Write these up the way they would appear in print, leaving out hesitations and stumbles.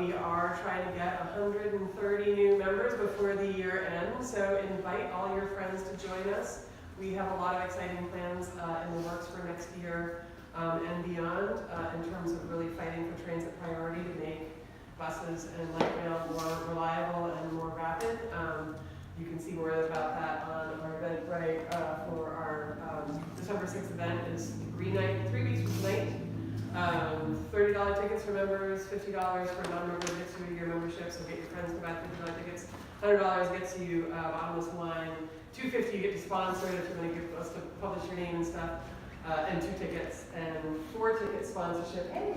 We are trying to get 130 new members before the year ends, so invite all your friends to join us. We have a lot of exciting plans in the works for next year and beyond in terms of really fighting for transit priority to make buses and light rail more reliable and more rapid. You can see more about that on our Eventbrite for our December 6th event is Green Night, 3 weeks from tonight. $30 tickets for members, $50 for non-members gets you a year membership, so get your friends to buy $50 tickets. $100 gets you bottomless wine. $250 you get to sponsor it if you want to give us to publish your name and stuff. And 2 tickets and 4 ticket sponsorship. Hey,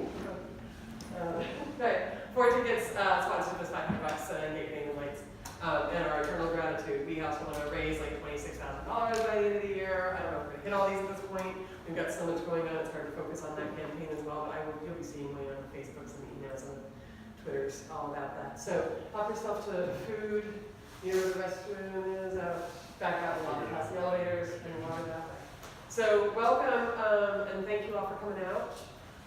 4 tickets sponsorship is $500 and get your name and lights. And our eternal gratitude. We also want to raise like $26,000 by the end of the year. I don't know if we're going to hit all these at this point. We've got so much going on, it's hard to focus on that campaign as well, but you'll be seeing me on Facebooks and emails and Twitters all about that. So help yourself to food, near where the restroom is, back out a lot past the elevators and water that way. So welcome and thank you all for coming out.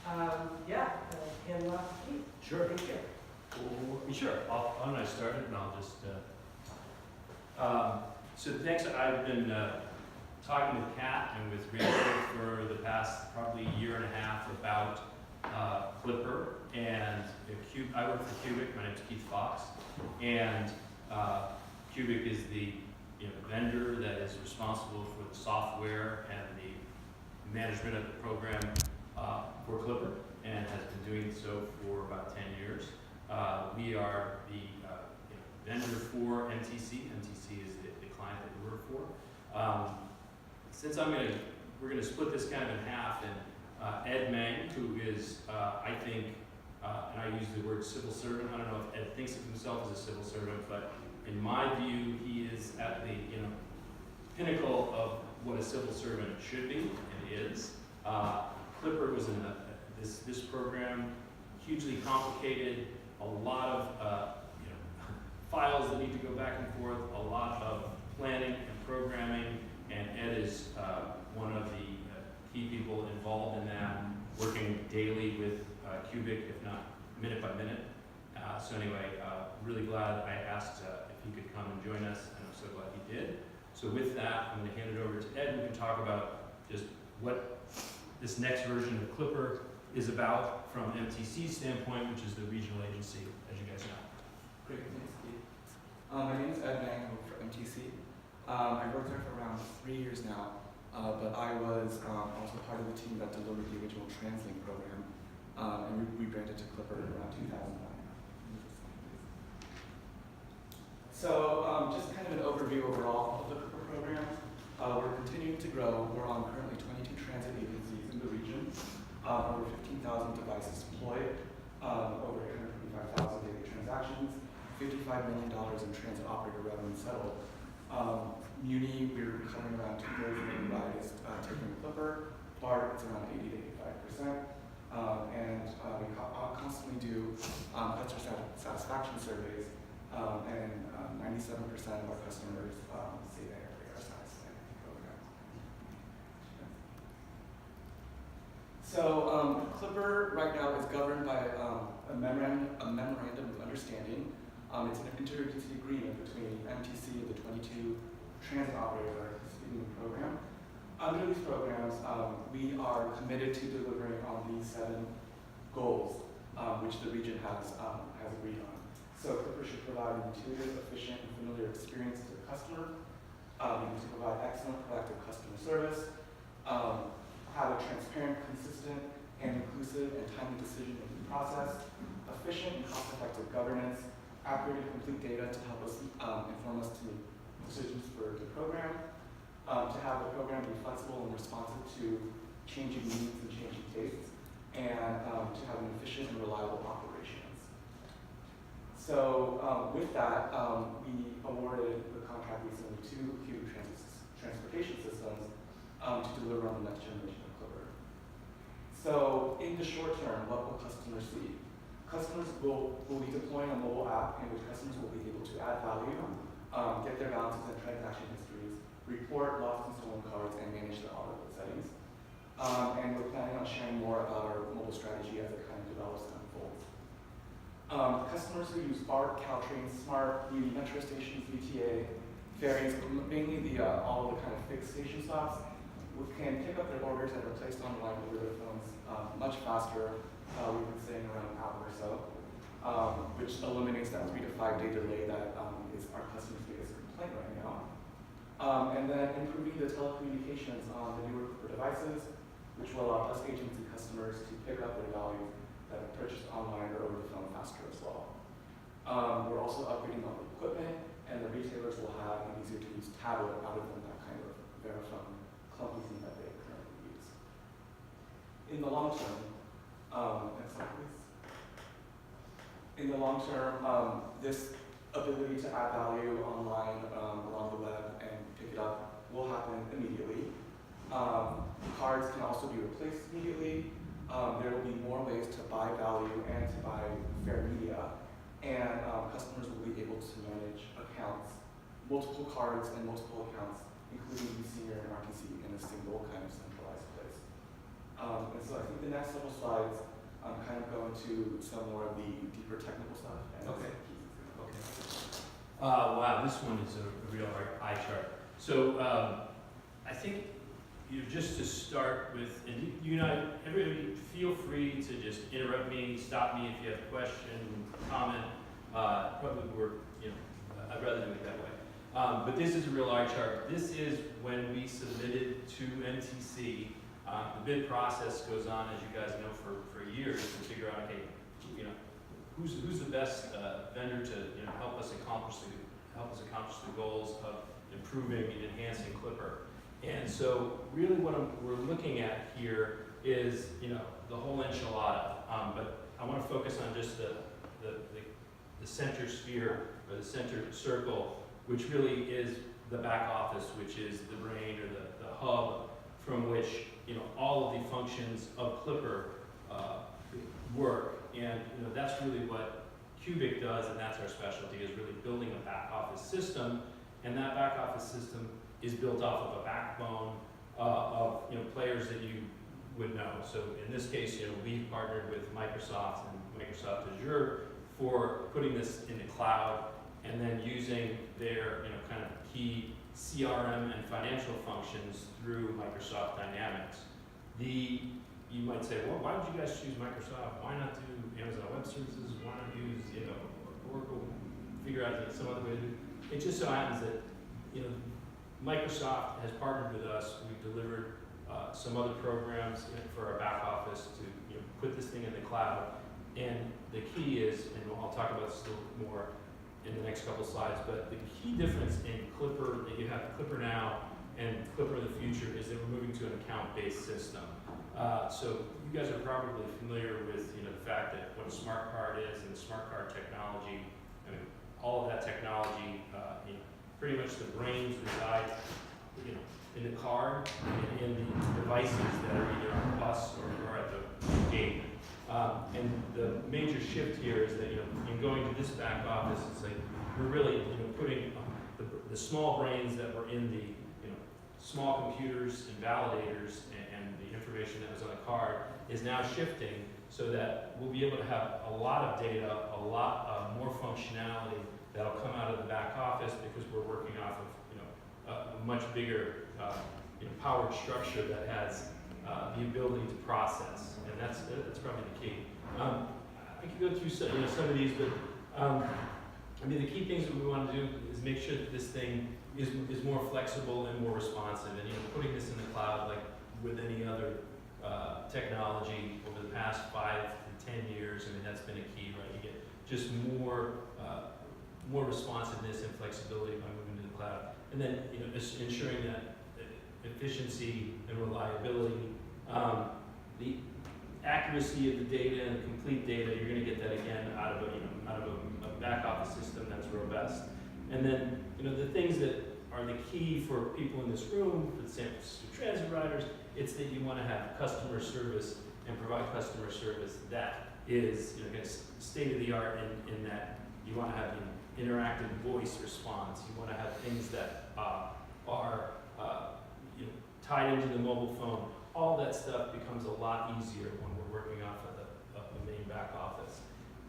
Hand it off to Keith. Sure. Thank you. Sure. Why don't I start it and I'll just. So thanks. I've been talking with Kat and with Rachel for the past probably year and a half about Clipper and I work for Cubic. My name's Keith Fox, and Cubic is the vendor that is responsible for the software and the management of the program for Clipper, and has been doing so for about 10 years. We are the vendor for MTC. MTC is the client that we work for. Since we're going to split this kind of in half, and Ed Mang, who is, I think, and I use the word civil servant. I don't know if Ed thinks of himself as a civil servant, but in my view, he is at the pinnacle of what a civil servant should be and is. Clipper was in this program, hugely complicated, a lot of files that need to go back and forth, a lot of planning and programming, and Ed is one of the key people involved in that, working daily with Cubic, if not minute by minute. So anyway, really glad I asked if he could come and join us, and I'm so glad he did. So with that, I'm going to hand it over to Ed, and we can talk about just what this next version of Clipper is about from MTC's standpoint, which is the regional agency, as you guys know. Great, thanks, Steve. My name is Ed Mang, I work for MTC. I worked there for around 3 years now, but I was also part of the team that delivered the original TransLink program, and we rebranded to Clipper around 2009. So just kind of an overview overall of the Clipper program. We're continuing to grow. We're on currently 22 transit agencies in the region, over 15,000 devices deployed, over 825,000 daily transactions, $55 million in transit operator revenue settled. Muni, we're covering around 2/3 of the rides taking Clipper. BART, it's around 80 to 85%. And we constantly do customer satisfaction surveys, and 97% of our customers say they are satisfied with the program. So Clipper right now is governed by a memorandum of understanding. It's an interagency agreement between MTC and the 22 transit operators that are participating in the program. Under these programs, we are committed to delivering on these 7 goals, which the region has agreed on. So Clipper should provide an intuitive, efficient, and familiar experience to the customer. We need to provide excellent, proactive customer service. Have a transparent, consistent, and inclusive and timely decision-making process. Efficient and cost-effective governance. Accurate and complete data to help us inform us to make decisions for the program. To have the program be flexible and responsive to changing needs and changing tastes. And to have an efficient and reliable operations. So with that, we awarded the contract recently to Cubic Transportation Systems to deliver on the next generation of Clipper. So in the short term, what will customers see? Customers will be deploying a mobile app in which customers will be able to add value, get their balances and transaction histories, report lost and stolen cards, and manage the audit settings. And we're planning on sharing more about our mobile strategy as it kind of develops and unfolds. Customers who use BART, Caltrain, Smart, the metro stations, VTA, ferries, mainly all of the kind of fixed station stops, can pick up their orders that are placed online over their phones much faster. We've been saying around an hour or so, which eliminates that 3 to 5 day delay that is our customers' biggest complaint right now. And then improving the telecommunications on the newer devices, which will allow us agents and customers to pick up their value that are purchased online or over the phone faster as well. We're also upgrading all the equipment, and the retailers will have an easier to use tablet rather than that kind of Verifone clunky thing that they currently use. In the long term, next slide please. In the long term, this ability to add value online along the web and pick it up will happen immediately. Cards can also be replaced immediately. There will be more ways to buy value and to buy fair media, and customers will be able to manage accounts, multiple cards and multiple accounts, including Senior and RTC in a single kind of centralized place. And so I think the next several slides kind of go into some more of the deeper technical stuff. And Okay. Wow, this one is a real eye chart. So I think just to start with, and you know, everybody feel free to just interrupt me, stop me if you have a question, comment. Probably I'd rather do it that way. But this is a real eye chart. This is when we submitted to NTC. The bid process goes on, as you guys know, for years to figure out, okay, who's the best vendor to help us accomplish the goals of improving and enhancing Clipper. And so really what we're looking at here is the whole enchilada. But I want to focus on just the center sphere or the center circle, which really is the back office, which is the brain or the hub from which all of the functions of Clipper work. And that's really what Cubic does, and that's our specialty, is really building a back office system. And that back office system is built off of a backbone of players that you would know. So in this case, we partnered with Microsoft and Microsoft Azure for putting this in the cloud, and then using their kind of key CRM and financial functions through Microsoft Dynamics. You might say, well, why did you guys choose Microsoft? Why not do Amazon Web Services? Why not use Oracle? Figure out some other way to do it. It just so happens that Microsoft has partnered with us. We've delivered some other programs for our back office to put this thing in the cloud. And the key is, and I'll talk about this a little more in the next couple slides, but the key difference in Clipper, that you have Clipper now and Clipper in the future, is that we're moving to an account-based system. So you guys are probably familiar with the fact that what a smart card is and the smart card technology. I mean, all of that technology, pretty much the brains reside, in the card and in the devices that are either on the bus or at the gate. And the major shift here is that in going to this back office, it's like we're really putting the small brains that were in the small computers and validators and the information that was on the card is now shifting so that we'll be able to have a lot of data, a lot more functionality that'll come out of the back office, because we're working off of a much bigger powered structure that has the ability to process, and that's probably the key. I could go through some of these, but the key things that we want to do is make sure that this thing is more flexible and more responsive, and putting this in the cloud, like with any other technology over the past 5 to 10 years, that's been a key, right? You get just more responsiveness and flexibility by moving to the cloud, and then ensuring that efficiency and reliability, the accuracy of the data and the complete data. You're going to get that again out of a back office system that's robust. And then the things that are the key for people in this room, for the San Francisco Transit riders, it's that you want to have customer service and provide customer service that is state of the art in that you want to have interactive voice response. You want to have things that are tied into the mobile phone. All that stuff becomes a lot easier when we're working off of the main back office.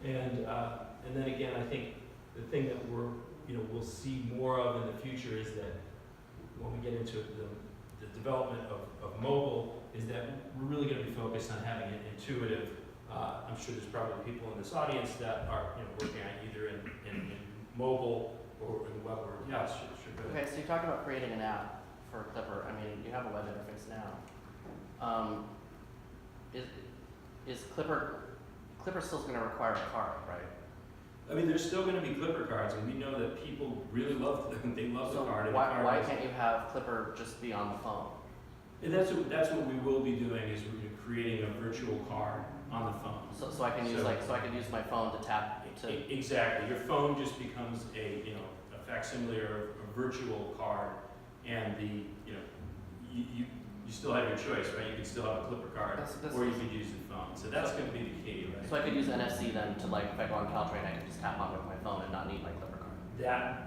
And then again, I think the thing that we'll see more of in the future is that when we get into the development of mobile, is that we're really gonna be focused on having it intuitive. I'm sure there's probably people in this audience that are, working on either in mobile or in web or, yeah, sure, go ahead. Okay, so you talked about creating an app for Clipper. I mean, you have a web interface now. Is Clipper still going to require a card, right? I mean, there's still gonna be Clipper cards, and we know that people really love them, they love the So card. And the why card is- can't you have Clipper just be on the phone? And that's what we will be doing, is we're creating a virtual card on the phone. So I can use So- I can use my phone to tap to. Exactly, your phone just becomes a facsimile or a virtual card, and you still have your choice, right? You can still have a Clipper card, That's- or you could use the phone, so that's gonna be the key, right? So I could use NFC then to if I go on Caltrain, I can just tap on with my phone and not need my Clipper card.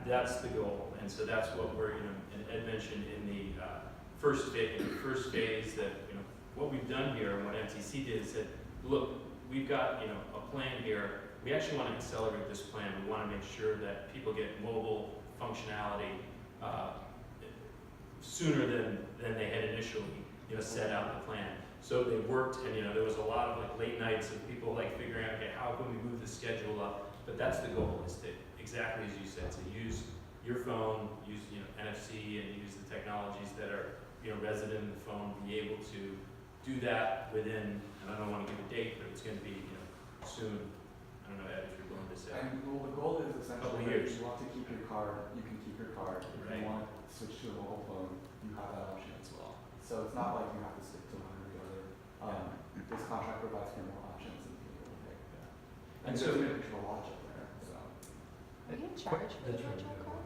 That's the goal, and so that's what we're, and Ed mentioned in the first phase that, what we've done here and what MTC did is said, look, we've got, a plan here. We actually want to accelerate this plan. We want to make sure that people get mobile functionality sooner than they had initially, set out the plan. So they worked, and there was a lot of late nights of people figuring out, okay, how can we move the schedule up? But that's the goal, is to, exactly as you said, to use your phone, use NFC, and use the technologies that are resident in the phone, be able to do that within, and I don't want to give a date, but it's going to be soon. I don't know, Ed, if you're willing to say. And the goal is Couple essentially, years. if you want to keep your card, you can keep your card. If Right. you want to switch to a mobile phone, you have that option as well. So it's not like you have to stick to one or the other. This contract provides for more options and people will pick. And And so- there's a picture of a watch up there, so. Will you charge for the That's right, virtual yeah. card?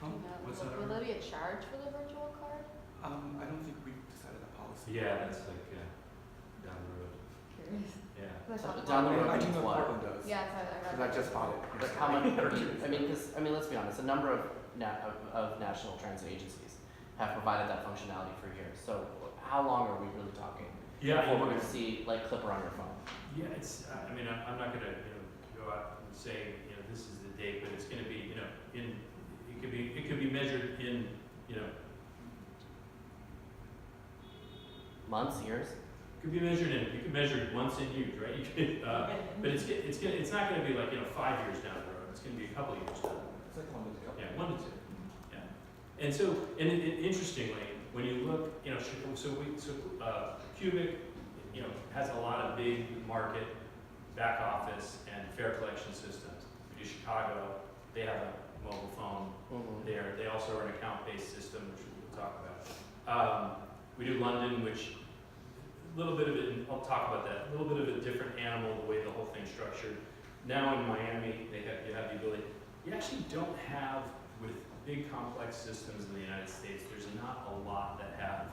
Huh? What's that? Will there be a charge for the virtual card? I don't think we've decided that policy. Yeah, that's down the road. Curious. Yeah. That's not Down the road I do means know what? Portland does. Yeah, I read Because I that. just bought it. Like how much? Let's be honest. A number of national transit agencies have provided that functionality for years. So how long are we really talking Yeah, before we're going to see Clipper on your phone? Yeah, it's, I mean, I'm not gonna, go out and say, this is the date, but it's gonna be, it could be measured in, Months, years? you could measure it once in use, right? You could, but it's not gonna be 5 years down the road, it's gonna be a couple of years down the road. It's like one to couple. Yeah, 1 to 2, yeah. And so, interestingly, when you look, Cubic, has a lot of big market, back office, and fare collection systems. We do Chicago, they have a mobile phone Mm-hmm. there. They also are an account-based system, which we'll talk about. We do London, which, a little bit of it, and I'll talk about that, a little bit of a different animal, the way the whole thing's structured. Now in Miami, you have the ability, you actually don't have, with big complex systems in the United States, there's not a lot that have,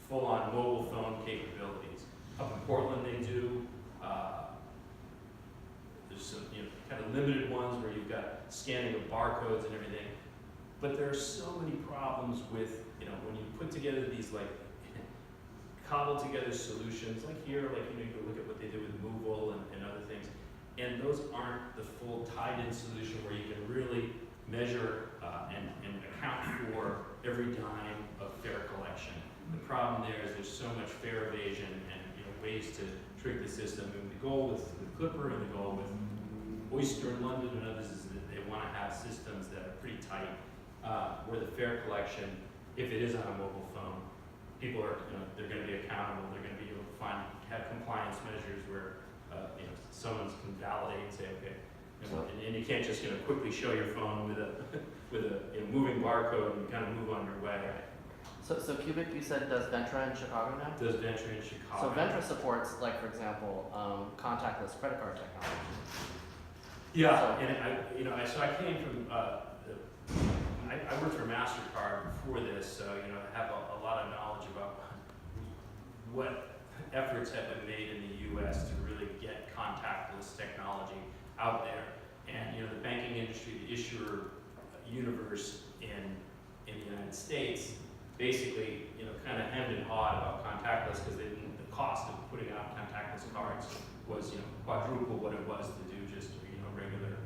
full-on mobile phone capabilities. Up in Portland, they do. There's some, kind of limited ones where you've got scanning of barcodes and everything. But there are so many problems with, when you put together these cobbled together solutions, like here, you go look at what they did with Movable and other things. And those aren't the full tied-in solution where you can really measure and account for every dime of fare collection. The problem there is there's so much fare evasion and ways to trick the system. And the goal with Clipper and the goal with Oyster in London and others is that they want to have systems that are pretty tight, where the fare collection, if it is on a mobile phone, people are, they're going to be accountable. They're going to be able to have compliance measures where, someone can validate and say, okay, and you can't just quickly show your phone with a moving barcode and kind of move on your way. So Cubic, you said, does Ventra in Chicago now? Does Venture in Chicago? So Ventra supports, for example, contactless credit card technology. Yeah, and so I came from, I worked for MasterCard before this, so, I have a lot of knowledge about what efforts have been made in the US to really get contactless technology out there. And, the banking industry, the issuer universe in the United States, basically, kind of hemmed and hawed about contactless because the cost of putting out contactless cards was, quadruple what it was to do just, regular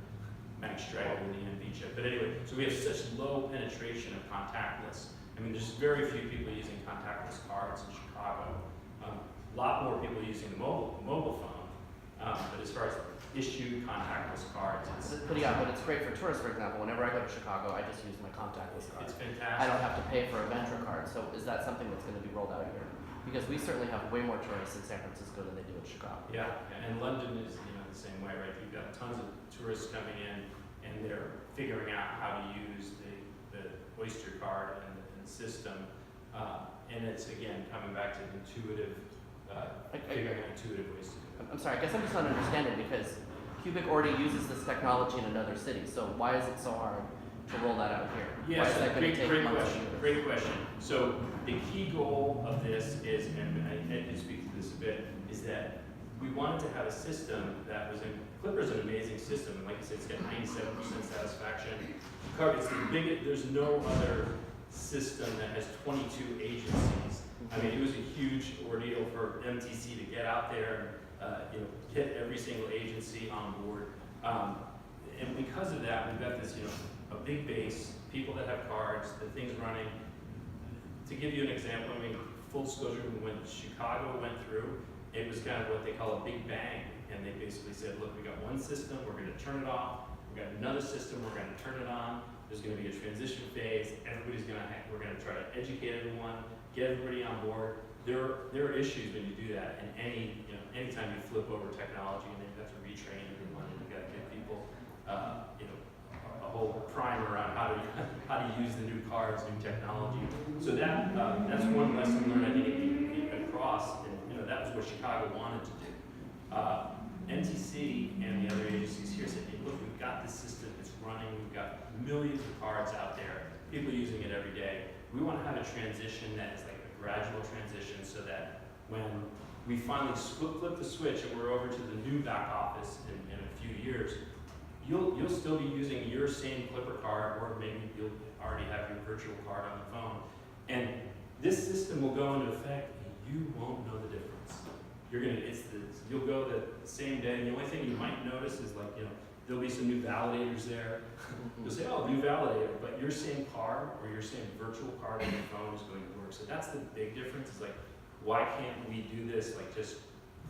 magstripe with the NV chip. But anyway, so we have such low penetration of contactless. I mean, there's very few people using contactless cards in Chicago. A lot more people using the mobile phone. But as far as issued contactless cards, But yeah, but it's great for tourists, for example. Whenever I go to Chicago, I just use my contactless card. it's I fantastic. don't have to pay for a Ventra card. So is that something that's going to be rolled out here? Because we certainly have way more tourists in San Francisco than they do in Chicago. Yeah, and London is, the same way, right? You've got tons of tourists coming in, and they're figuring out how to use the Oyster card and the system. And it's, again, coming back to intuitive, figuring out intuitive ways to do it. I'm sorry, I guess I'm just not understanding because Cubic already uses this technology in another city. So why is it so hard to roll that out here? Why is that going to take great months question. or years? Great question. So the key goal of this is, and I can speak to this a bit, is that we wanted to have a system that was in, Clipper's an amazing system, and like I said, it's got 97% satisfaction. It's the biggest, there's no other system that has 22 agencies. I mean, it was a huge ordeal for MTC to get out there and get every single agency on board. And because of that, we've got this, a big base, people that have cards, the things running. To give you an example, I mean, full disclosure, when Chicago went through, it was kind of what they call a big bang. And they basically said, look, we got one system, we're going to turn it off. We got another system, we're going to turn it on. There's going to be a transition phase. We're going to try to educate everyone, get everybody on board. There are issues when you do that, and anytime you flip over technology, and then you have to retrain everyone, and you got to give people, a whole primer on how to use the new cards, new technology. So that's one lesson learned I think across, and that was what Chicago wanted to do. NTC and the other agencies here said, hey, look, we've got this system, it's running, we've got millions of cards out there, people using it every day. We want to have a transition that is like a gradual transition so that when we finally flip the switch and we're over to the new back office in a few years, you'll still be using your same Clipper card, or maybe you'll already have your virtual card on the phone. And this system will go into effect and you won't know the difference. You'll go the same day, and the only thing you might notice is there'll be some new validators there. You'll say, oh, new validator, but your same card or your same virtual card on your phone is going to work. So that's the big difference. It's why can't we do this? Just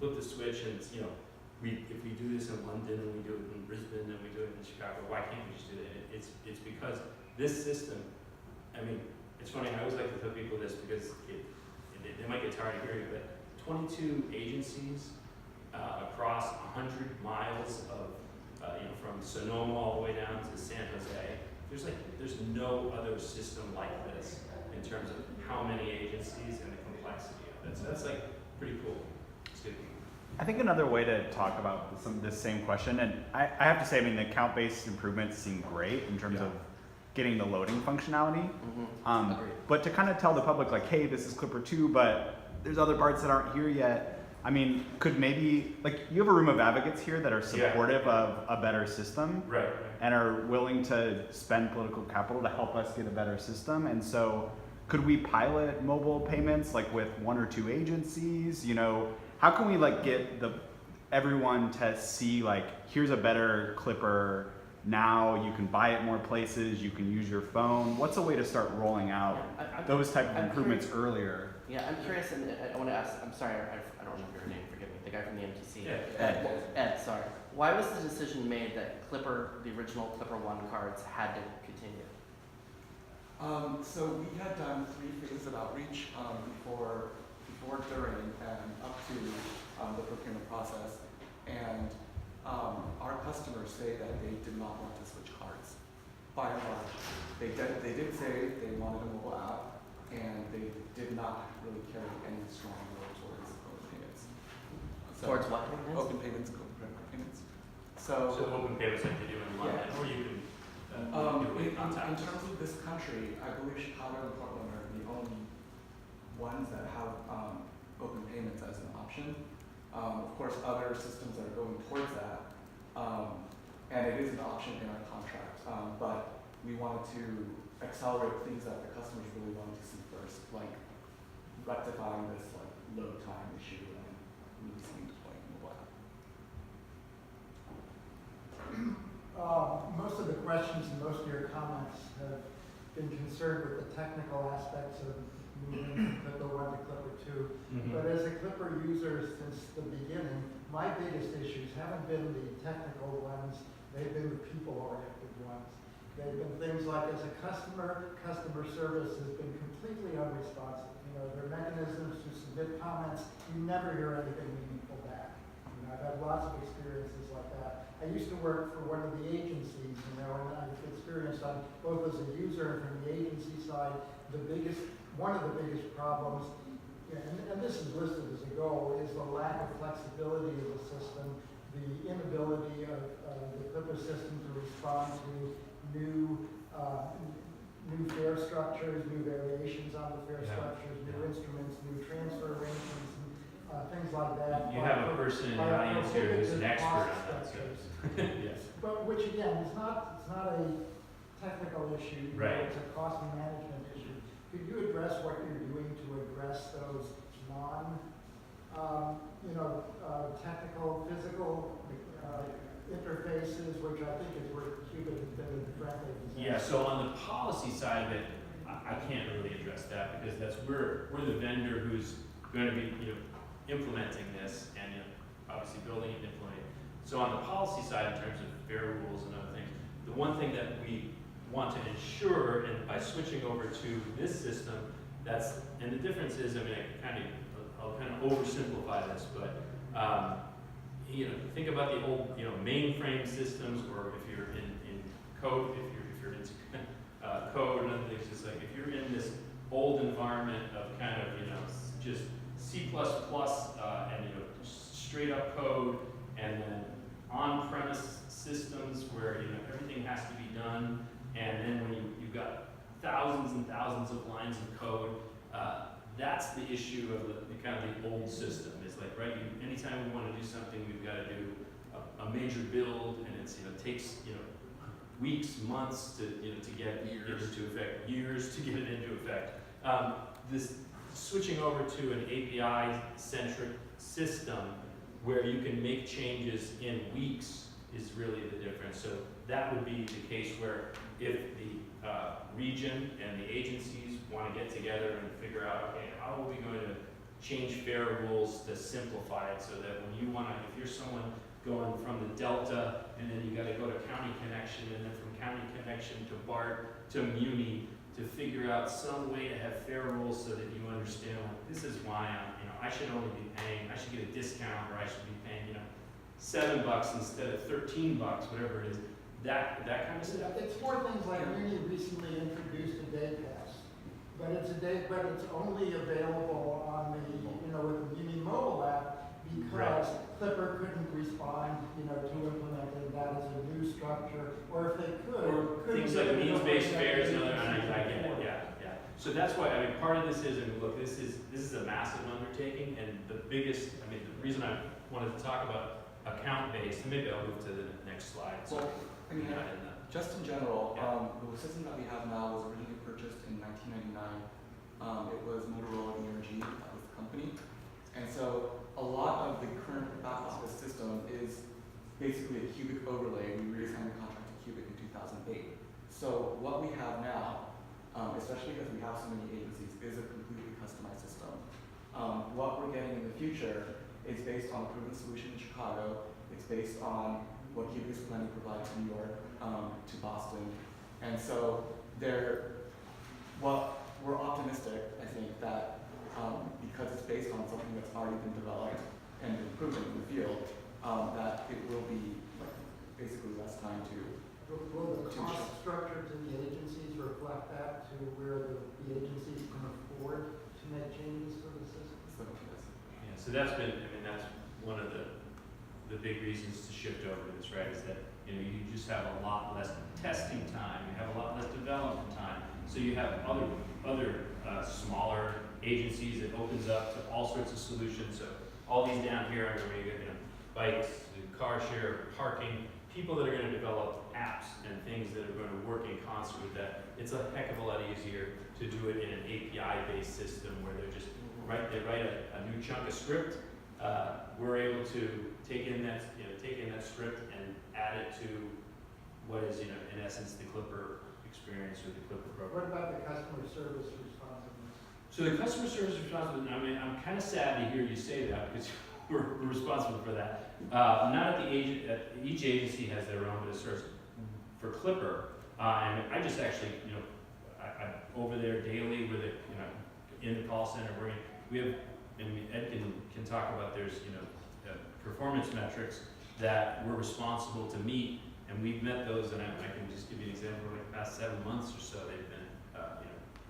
flip the switch, and if we do this in London and we do it in Brisbane and we do it in Chicago, why can't we just do that? It's because this system, I mean, it's funny, I always like to tell people this because they might get tired of hearing it, but 22 agencies across 100 miles of, from Sonoma all the way down to San Jose. There's no other system like this in terms of how many agencies and the complexity of it. So that's pretty cool. It's good. I think another way to talk about this same question, and I have to say, the account-based improvements seem great in terms of getting the loading functionality. Agreed. But to kind of tell the public, hey, this is Clipper 2, but there's other parts that aren't here yet. Could maybe, you have a room of advocates here that are supportive of a better system. Right. And are willing to spend political capital to help us get a better system. And so could we pilot mobile payments with one or two agencies? How can we get everyone to see here's a better Clipper now, you can buy it more places, you can use your phone. What's a way to start rolling out those type of improvements earlier? Yeah, I'm curious, and I want to ask, I'm sorry, I don't remember your name, forgive me, the guy from the MTC. Yeah. Ed, sorry. Why was the decision made that the original Clipper 1 cards had to continue? So we had done 3 phases of outreach before, during, and up to the procurement process. And our customers say that they did not want to switch cards. By and large, they did say they wanted a mobile app, and they did not really carry any strong will towards open payments. Towards what payments? Open payments, open credit card payments. So open payments like they do in London, or you can do it with In contacts. terms of this country, I believe Chicago and Portland are the only ones that have open payments as an option. Of course, other systems are going towards that, and it is an option in our contract. But we wanted to accelerate things that the customers really wanted to see first, like rectifying this load time issue and releasing deploying mobile app. concerned with the technical aspects of moving from Clipper 1 to Clipper 2. But as a Clipper user since the beginning, my biggest issues haven't been the technical ones, they've been the people-oriented ones. They've been things like, as a customer service has been completely unresponsive. You know, their mechanisms to submit comments, you never hear anything meaningful back. You know, I've had lots of experiences like that. I used to work for one of the agencies, you know, and I've experienced on both as a user and from the agency side, one of the biggest problems, and this is listed as a goal, is the lack of flexibility of the system, the inability of the Clipper system to respond to new fare structures, new variations on the fare structures, new instruments, new transfer arrangements, and things like that. You have a person in the audience here who's an expert on that, so. Yes. But which again, it's not a technical issue, you know, Right. it's a cost management issue. Could you address what you're doing to address those technical, physical interfaces, which I think is where Qubit has been frankly designed? Yeah, so on the policy side of it, I can't really address that because we're the vendor who's going to be, implementing this and, obviously building and implementing. So on the policy side, in terms of fare rules and other things, the one thing that we want to ensure, and by switching over to this system, and the difference is, I'll kind of oversimplify this, but think about the old, mainframe systems, or if you're in code, if you're into code and other things, it's like if you're in this old environment of kind of, just C++, and straight up code, and then on-premise systems where everything has to be done, and then when you've got thousands and thousands of lines of code, that's the issue of the kind of the old system. It's like, right, anytime we want to do something, we've got to do a major build, and it's takes weeks, months to get it into effect, years to get it into effect. This switching over to an API-centric system where you can make changes in weeks is really the difference. So that would be the case where if the region and the agencies want to get together and figure out, okay, how are we going to change fare rules to simplify it so that when you want to, if you're someone going from the Delta and then you got to go to County Connection and then from County Connection to BART to Muni, to figure out some way to have fare rules so that you understand, well, this is why I should only be paying, I should get a discount, or I should be paying, $7 instead of $13, whatever it is. That kind of stuff. It's more things like Muni recently introduced a day pass, but it's only available on the with the Muni mobile app because Clipper couldn't respond to implementing that as a new structure, or if they could, or things like means-based fares and other. I get it. Yeah. So that's why part of this is, look, this is a massive undertaking, and the reason I wanted to talk about account-based, and maybe I'll move to the next slide. So, just in general, the system that we have now was originally purchased in 1999. It was Motorola ERG, that was the company. And so a lot of the current back office system is basically a Qubit overlay. We reassigned the contract to Qubit in 2008. So what we have now, especially because we have so many agencies, is a completely customized system. What we're getting in the future is based on a proven solution in Chicago. It's based on what Qubit is planning to provide to New York, to Boston. And so we're optimistic, I think, that because it's based on something that's already been developed and been proven in the field, that it will be basically less time to. Will the cost structure to the agencies reflect that to where the agencies can afford to make changes to the system? Yeah, so that's one of the big reasons to shift over to this, right? Is that you just have a lot less testing time, you have a lot less development time, so you have other smaller agencies. It opens up to all sorts of solutions. So all these down here are where you get bikes, car share, parking, people that are going to develop apps and things that are going to work in concert with that. It's a heck of a lot easier to do it in an API-based system where they write a new chunk of script. We're able to take in that script and add it to what is in essence the Clipper experience with the Clipper program. What about the customer service responsiveness? So the customer service responsibility, I mean, I'm kind of sad to hear you say that because we're responsible for that. Not at the agent, each agency has their own, but as far as for Clipper, and I just actually, I'm over there daily with it, in the call center. We have, and Ed can talk about, there's, performance metrics that we're responsible to meet, and we've met those, and I can just give you an example, like the past 7 months or so, they've been,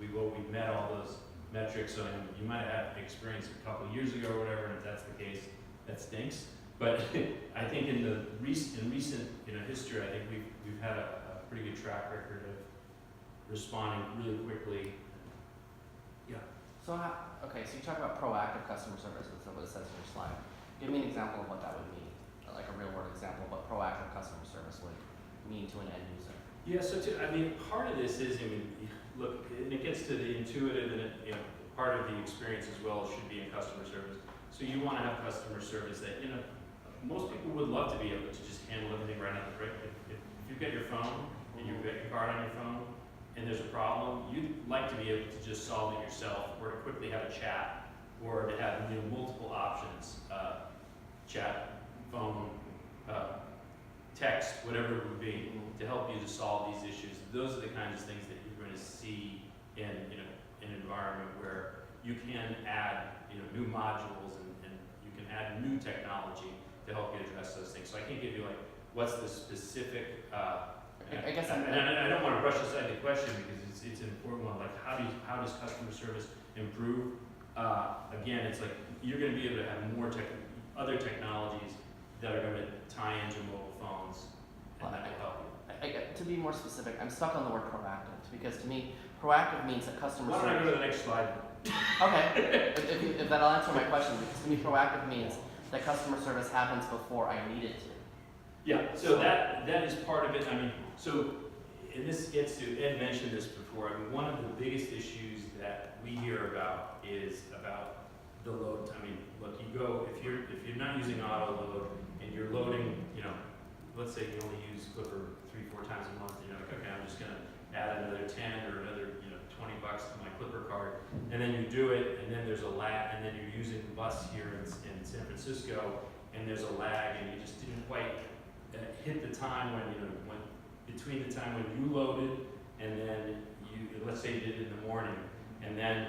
we've met all those metrics. So you might have had experience a couple of years ago or whatever, and if that's the case, that stinks. But I think in recent history, I think we've had a pretty good track record of responding really quickly. Yeah. So okay, so you talk about proactive customer service, that's what it says in your slide. Give me an example of what that would mean, like a real world example of what proactive customer service would mean to an end user. Yeah, so part of this is, look, and it gets to the intuitive, and part of the experience as well should be in customer service. So you want to have customer service that, most people would love to be able to just handle everything right out the right. If you've got your phone and you've got your card on your phone and there's a problem, you'd like to be able to just solve it yourself, or to quickly have a chat, or to have multiple options, chat, phone, text, whatever it would be, to help you to solve these issues. Those are the kinds of things that you're going to see in an environment where you can add new modules and you can add new technology to help you address those things. So I can't give you what's the specific. I guess I don't want to brush aside the question because it's an important one. Like how does customer service improve? Again, it's like you're going to be able to have more other technologies that are going to tie into mobile phones, and that will help you. To be more specific, I'm stuck on the word proactive because to me, proactive means that customer Why don't I service. go to the next slide? Okay, if that'll answer my question, because to me, proactive means that customer service happens before I need it to. Yeah, so that is part of it. And this gets to, Ed mentioned this before, one of the biggest issues that we hear about is about the load time. Look, if you're not using auto load and you're loading, let's say you only use Clipper 3-4 times a month, you're like, okay, I'm just gonna add another 10 or another, $20 to my Clipper card, and then you do it, and then there's a lag, and then you're using the bus here in San Francisco, and there's a lag, and you just didn't quite hit the time when between the time when you loaded and then let's say you did it in the morning, and then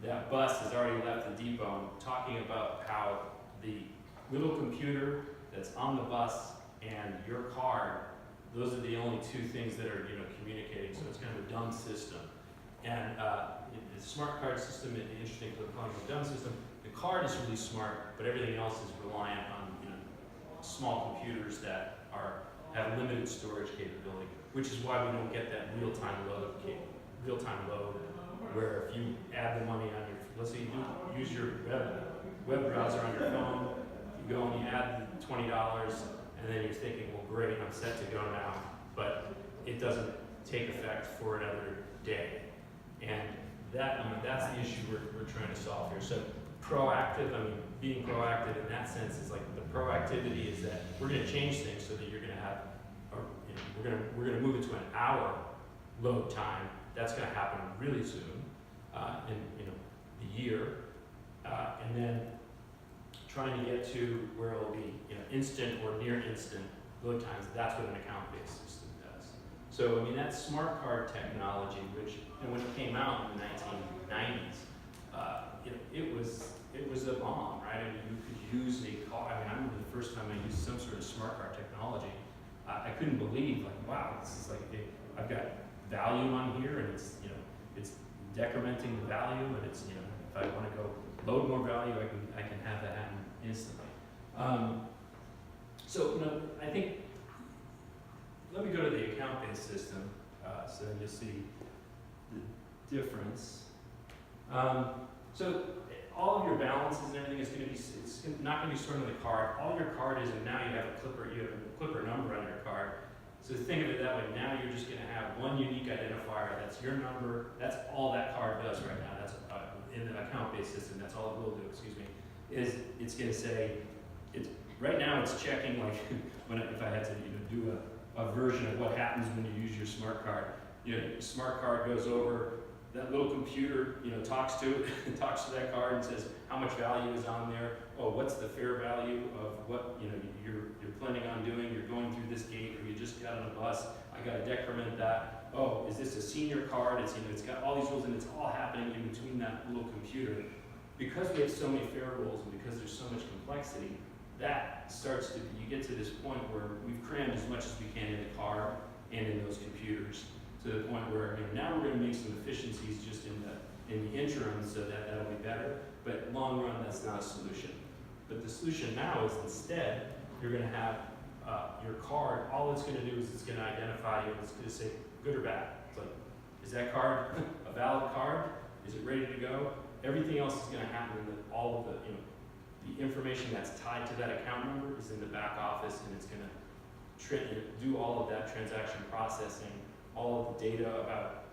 that bus has already left the depot. I'm talking about how the little computer that's on the bus and your card, those are the only two things that are communicating. So it's kind of a dumb system. And the smart card system is interesting for the calling of a dumb system. The card is really smart, but everything else is reliant on small computers that have limited storage capability, which is why we don't get that real-time load, where if you add the money on your, let's say you use your web browser on your phone, you go and you add the $20, and then you're thinking, well, great, I'm set to go now, but it doesn't take effect for another day. And that's the issue we're trying to solve here. So proactive, being proactive in that sense is like the proactivity is that we're going to change things so that you're going to have, we're going to move it to an hour load time. That's going to happen really soon, in the year, and then trying to get to where it'll be instant or near instant load times. That's what an account-based system does. So that smart card technology, which when it came out in the 1990s, it was a bomb, right? You could use a card. I remember the first time I used some sort of smart card technology. I couldn't believe, wow, this is I've got value on here, and it's decrementing the value, and it's if I want to go load more value, I can have that happen instantly. So I think let me go to the account-based system, so then you'll see the difference. So all of your balances and everything is going to be, it's not going to be stored on the card. All your card is, and now you have a Clipper number on your card. So think of it that way. Now you're just going to have one unique identifier. That's your number. That's all that card does right now. That's in the account-based system. That's all it will do. Excuse me. Is it's going to say, right now it's checking if I had to do a version of what happens when you use your smart card. you know, your smart card goes over, that little computer, you know, talks to it, talks to that card and says how much value is on there. Oh, what's the fair value of what, you know, you're planning on doing? You're going through this gate, or you just got on a bus. I got to decrement that. Oh, is this a senior card? It's, you know, it's got all these rules, and it's all happening in between that little computer. Because we have so many fair rules, and because there's so much complexity, that starts to, you get to this point where we've crammed as much as we can in the card and in those computers, to the point where, you know, now we're going to make some efficiencies just in the interim, so that'll be better. But long run, that's not a solution. But the solution now is instead, you're going to have your card. All it's going to do is it's going to identify you. It's going to say good or bad. It's like, is that card a valid card? Is it ready to go? Everything else is going to happen. All of the, you know, the information that's tied to that account number is in the back office, and it's going to do all of that transaction processing, all of the data about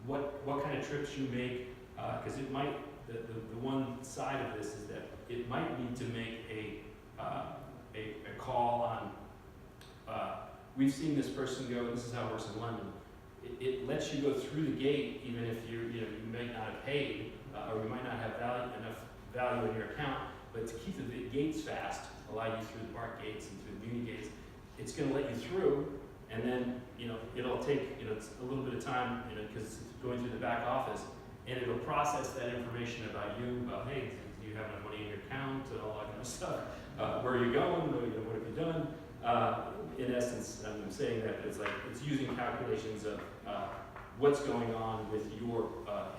what kind of trips you make, because it might, the one side of this is that it might need to make a call on, we've seen this person go, this is how it works in London, it lets you go through the gate even if you might not have paid, or you might not have enough value in your account, but to keep the gates fast, allow you through the park gates and through the muni gates, it's going to let you through, and then, you know, it'll take, you know, it's a little bit of time, you know, because it's going through the back office, and it'll process that information about you, about, hey, do you have enough money in your account, and all that kind of stuff. Where are you going? What have you done? In essence, I'm saying that it's like, it's using calculations of what's going on with your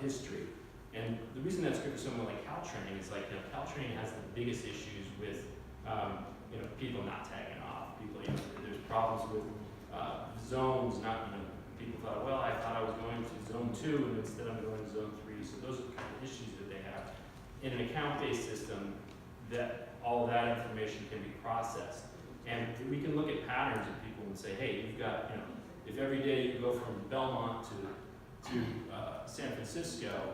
history. And the reason that's good for someone like Caltrain is like, you know, Caltrain has the biggest issues with, you know, people not tagging off. People, you know, there's problems with zones, not, you know, people thought, well, I thought I was going to zone 2 and instead I'm going to zone 3. So those are the kind of issues that they have. In an account-based system, that all of that information can be processed. And we can look at patterns of people and say, hey, you've got, you know, if every day you go from Belmont to San Francisco,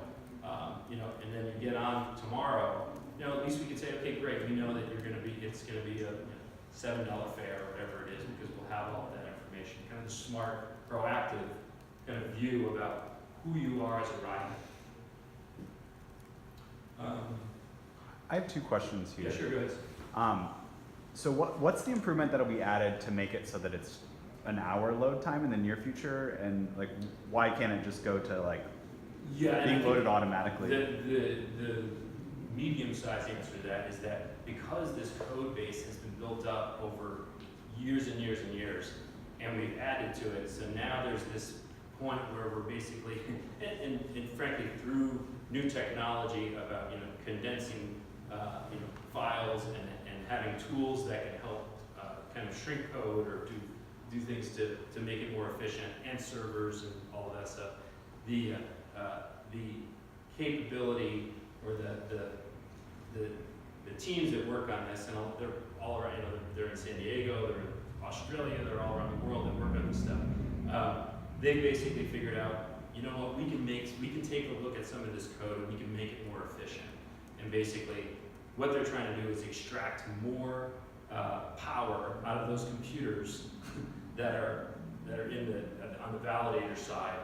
you know, and then you get on tomorrow, you know, at least we could say, okay, great, we know that you're going to be, it's going to be a, you know, $7 fare or whatever it is, because we'll have all of that information. Kind of the smart, proactive kind of view about who you are as a rider. I have two questions here. Yeah, sure, go ahead. So what's the improvement that'll be added to make it so that it's an hour load time in the near future? And like, why can't it just go to like being loaded automatically? The medium-sized answer to that is that because this code base has been built up over years and years and years, and we've added to it, so now there's this point where we're basically, and frankly through new technology about, you know, condensing you know, files and having tools that can help kind of shrink code or do things to make it more efficient, and servers and all of that stuff. The capability or the teams that work on this, and they're all around, you know, they're in San Diego, they're in Australia, they're all around the world that work on this stuff. They basically figured out, you know what, we can take a look at some of this code and we can make it more efficient. And basically, what they're trying to do is extract more power out of those computers that are on the validator side,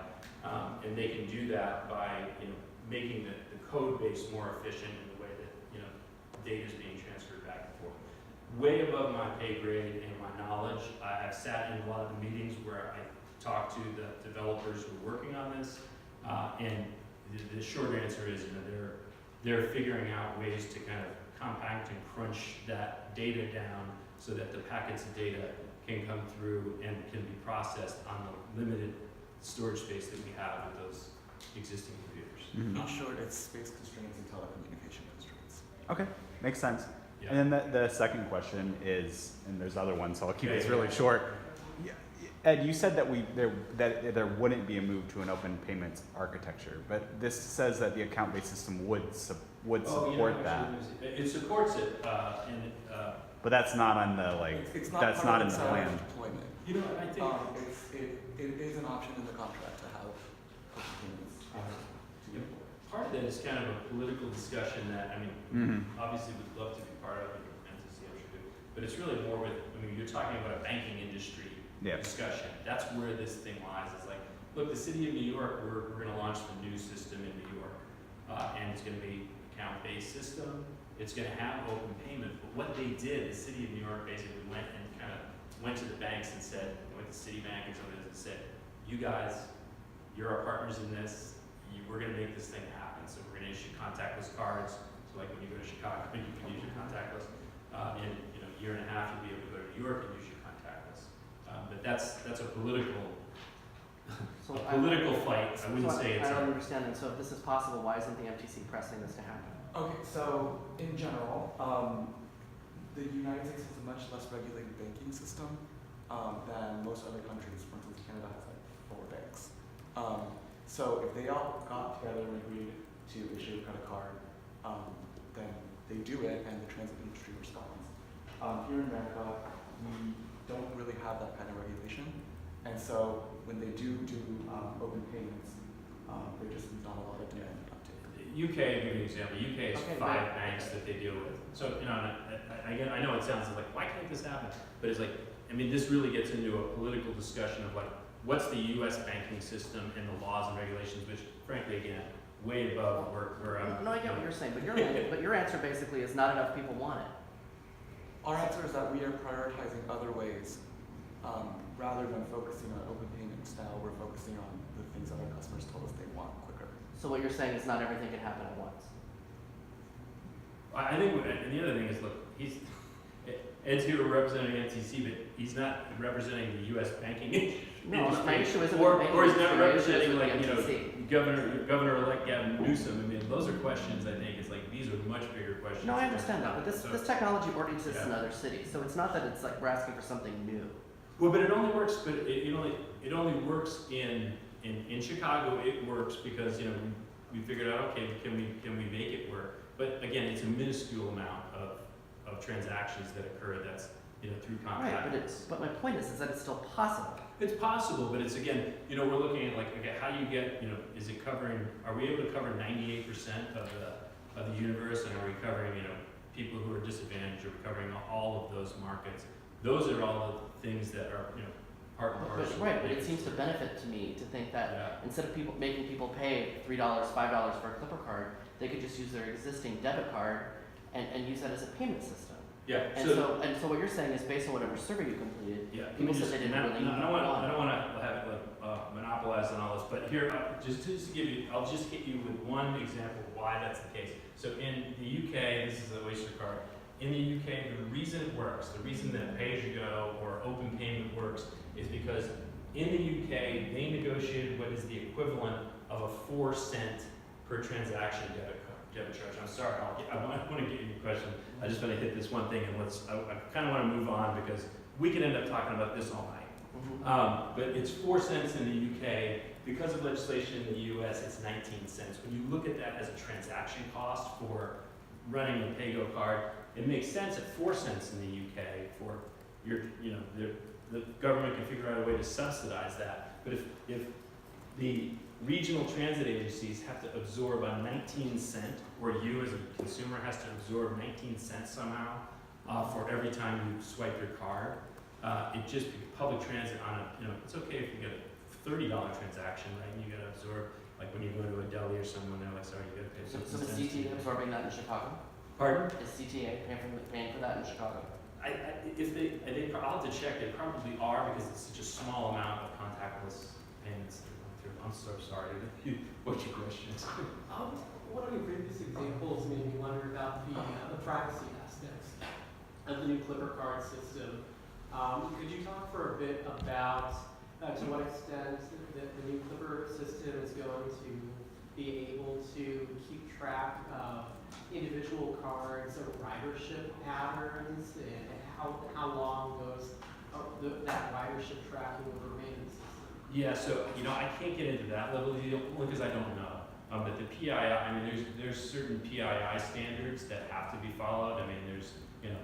and they can do that by, you know, making the code base more efficient in the way that, you know, data is being transferred back and forth. Way above my pay grade and my knowledge. I've sat in a lot of the meetings where I talk to the developers who are working on this, and the short answer is, you know, they're figuring out ways to kind of compact and crunch that data down so that the packets of data can come through and can be processed on the limited storage space that we have with those existing computers. Mhm. Not sure it's space constraints and telecommunication constraints. Okay, makes sense. Yeah. And then the second question is, and there's other ones, so I'll keep this Yeah. really short. Yeah, Ed, you said that there wouldn't be a move to an open payments architecture, but this says that the account-based system would support that. It supports it, But that's not on the It's not that's part not in of the the plan. deployment. you know, I think. It is an option in the contract to have open payments. Part of that is kind of a political discussion that, I mean, Mm-hmm. obviously we'd love to be part of it, and to see how we do, but it's really more with, I mean, you're talking about a banking industry Yeah. discussion. That's where this thing lies. It's like, look, the city of New York, we're gonna launch the new system in New York. And it's gonna be account-based system. It's gonna have open payment. But what they did, the city of New York basically went and kind of went to the banks and said, went to Citibank and some of this and said, you guys, you're our partners in this. We're gonna make this thing happen. So we're gonna issue contactless cards. So like when you go to Chicago, you can use your contactless. In a year and a half, you'll be able to go to New York and use your contactless. But that's a political So a political fight. I wouldn't say it's I a, don't understand, and so if this is possible, why isn't the MTC pressing this to happen? Okay, so in general, the United States has a much less regulated banking system than most other countries. For instance, Canada has like 4 banks. So if they all got together and agreed to issue a credit card, then they do it and the transit industry responds. Here in America, we don't really have that kind of regulation. And so when they do open payments, there's just not a lot of demand uptake. UK, I'll give you an example. UK has Okay, 5 right. banks that they deal with. So, you know, and I know it sounds like, why can't this happen? But it's like, I mean, this really gets into a political discussion of like, what's the US banking system and the laws and regulations, which frankly, again, way above where I'm. No, I get what you're saying, but your answer basically is not enough people want it. Our answer is that we are prioritizing other ways. Rather than focusing on open payments now, we're focusing on the things that our customers told us they want quicker. So what you're saying is not everything can happen at once. I think, and the other thing is, look, Ed's here representing MTC, but he's not representing the US banking industry. No, my issue isn't Or with the or he's banking not industry, my issue is representing with like, the you know, MTC. Governor-elect Gavin Newsom. I mean, those are questions, I think, it's like, these are much bigger questions. No, I understand that, but this So- technology already exists in Yeah. other cities, so it's not that it's like we're asking for something new. Well, but it only works, but it only works in Chicago. It works because, you know, we figured out, okay, can we make it work? But again, it's a minuscule amount of transactions that occur that's, you know, through Right, contactless. but my point is that it's still possible. It's possible, but it's again, you know, we're looking at like, okay, how do you get, you know, is it covering, are we able to cover 98% of the universe, and are we covering, you know, people who are disadvantaged, are we covering all of those markets? Those are all the things that are, you know, part and parcel. But it seems to benefit to me to think that Yeah. instead of making people pay $3, $5 for a Clipper card, they could just use their existing debit card and use that as a payment system. Yeah, And so what you're saying is based on whatever survey you completed, yeah, people said they didn't really I don't want want to have it like monopolize on all this, but here, just to give you, I'll just hit you with one example of why that's the case. So in the UK, this is the Oyster card. In the UK, the reason it works, the reason that pay-as-you-go or open payment works, is because in the UK, they negotiated what is the equivalent of a 4-cent per transaction debit charge. I'm sorry, I want to give you a question. I just want to hit this one thing, and I kind of want to move on because we could end up talking about this all night. Mhm. But it's 4 cents in the UK. Because of legislation in the US, it's 19 cents. When you look at that as a transaction cost for running a PayGo card, it makes sense at 4 cents in the UK for your, you know, the government can figure out a way to subsidize that. But if the regional transit agencies have to absorb a 19-cent, or you as a consumer has to absorb 19 cents somehow for every time you swipe your card, it just, public transit on a, you know, it's okay if you get a $30 transaction, right? And you gotta absorb, like when you go to a deli or someone, they're like, sorry, you gotta pay So 15 is cents. CTA absorbing that in Chicago? Pardon? Is CTA paying for that in Chicago? If I'll have to check, they probably are because it's such a small amount of contactless payments that run through. I'm so sorry. What's your questions? One of your previous examples made me wonder about the privacy aspects of the new Clipper card system. Could you talk for a bit about to what extent the new Clipper system is going to be able to keep track of individual cards or ridership patterns and how long that ridership tracking will remain in the system? Yeah, so, you know, I can't get into that level of detail only because I don't know. But the PII, I mean, there's certain PII standards that have to be followed. I mean, there's, you know,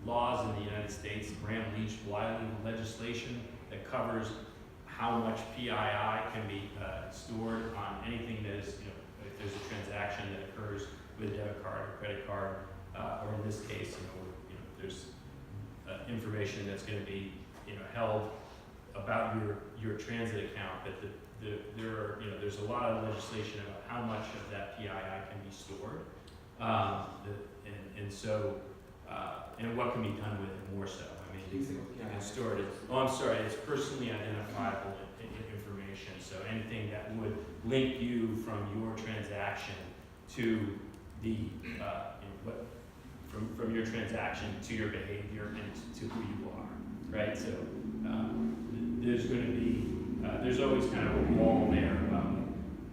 laws in the United States, Graham-Leach-Bliley legislation that covers how much PII can be stored on anything that is, you know, if there's a transaction that occurs with a debit card or credit card, or in this case, you know, there's information that's going to be, you know, held about your transit account, but there are, there's a lot of legislation about how much of that PII can be stored. And so, and what can be done with it more so. I mean, you can store it, I'm sorry, it's personally identifiable information. So anything that would link you from your transaction to the, from your transaction to your behavior and to who you are, right? So there's going to be, there's always kind of a wall there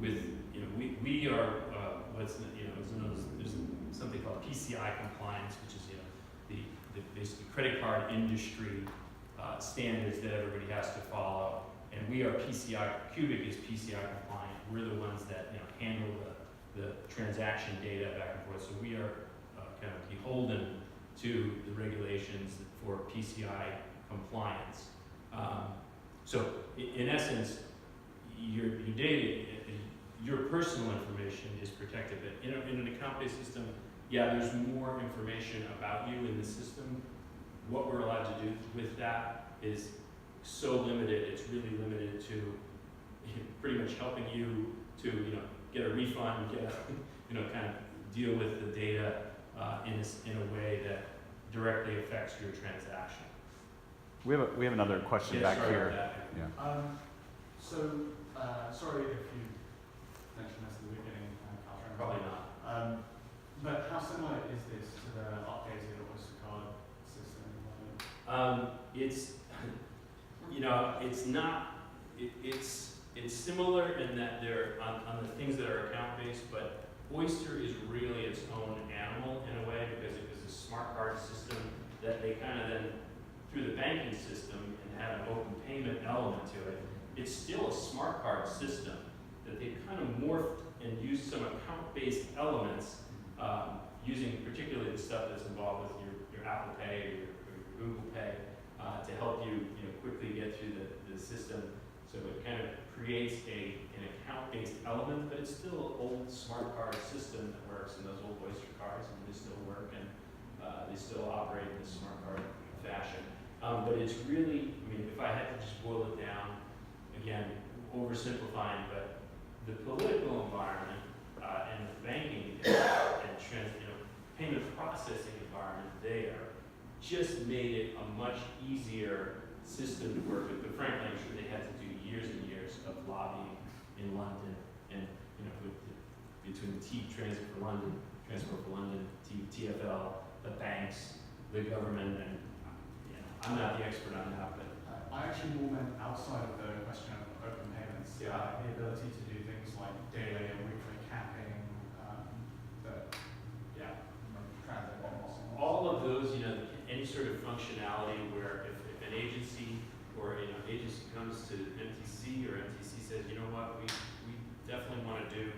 with, we are, what's, it's known as, there's something called PCI compliance, which is, the basically credit card industry standards that everybody has to follow. And we are PCI, Cubic is PCI compliant. We're the ones that, handle the transaction data back and forth. So we are kind of beholden to the regulations for PCI compliance. So in essence, your data, your personal information is protected. But in an account-based system, yeah, there's more information about you in the system. What we're allowed to do with that is so limited. It's really limited to pretty much helping you to get a refund, kind of deal with the data in a way that directly affects your transaction. We have another question Yeah, back sorry here. about that. Yeah. Sorry if you mentioned this at the beginning, Caltrain. Probably not. But how similar is this to the updated Oyster card system? It's, it's not. It's similar in that they're on the things that are account-based, but Oyster is really its own animal in a way because it was a smart card system that they kind of then, through the banking system and had an open payment element to it, it's still a smart card system that they kind of morphed and used some account-based elements, using particularly the stuff that's involved with your Apple Pay or your Google Pay to help you, quickly get through the system. So it kind of creates an account-based element, but it's still an old smart card system that works in those old Oyster cards, and they still work and they still operate in this smart card fashion. But it's really, if I had to just boil it down, again, oversimplifying, but the political environment and the banking and payment processing environment there just made it a much easier system to work with. But frankly, I'm sure they had to do years and years of lobbying in London and, between Transport for London, TfL, the banks, the government, and I'm not the expert on that, but I actually more meant outside of the question of open payments. The ability to do things like daily and weekly capping, transit bonds. all of those, any sort of functionality where if an agency or agency comes to MTC or MTC says, you know what, we definitely want to do,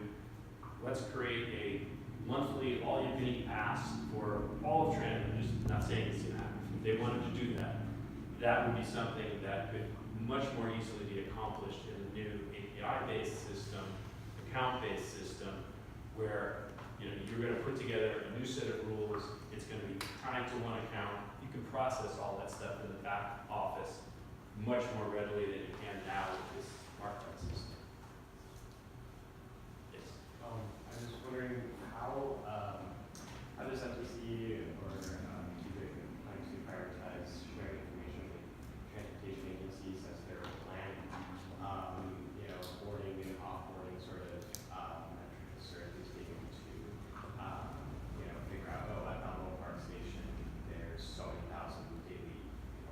let's create a monthly all-you-can-eat pass for all of transit. I'm just not saying it's going to happen. If they wanted to do that, that would be something that could much more easily be accomplished in a new API-based system, account-based system, where you're going to put together a new set of rules. It's going to be tied to one account. You can process all that stuff in the back office much more readily than you can now with this smart card system. Yes. I was wondering how does MTC or Cubic plan to prioritize sharing information with transportation agencies as their plan, boarding and offboarding sort of metrics, or at least being able to figure out, at Balboa Park Station there's so many thousand daily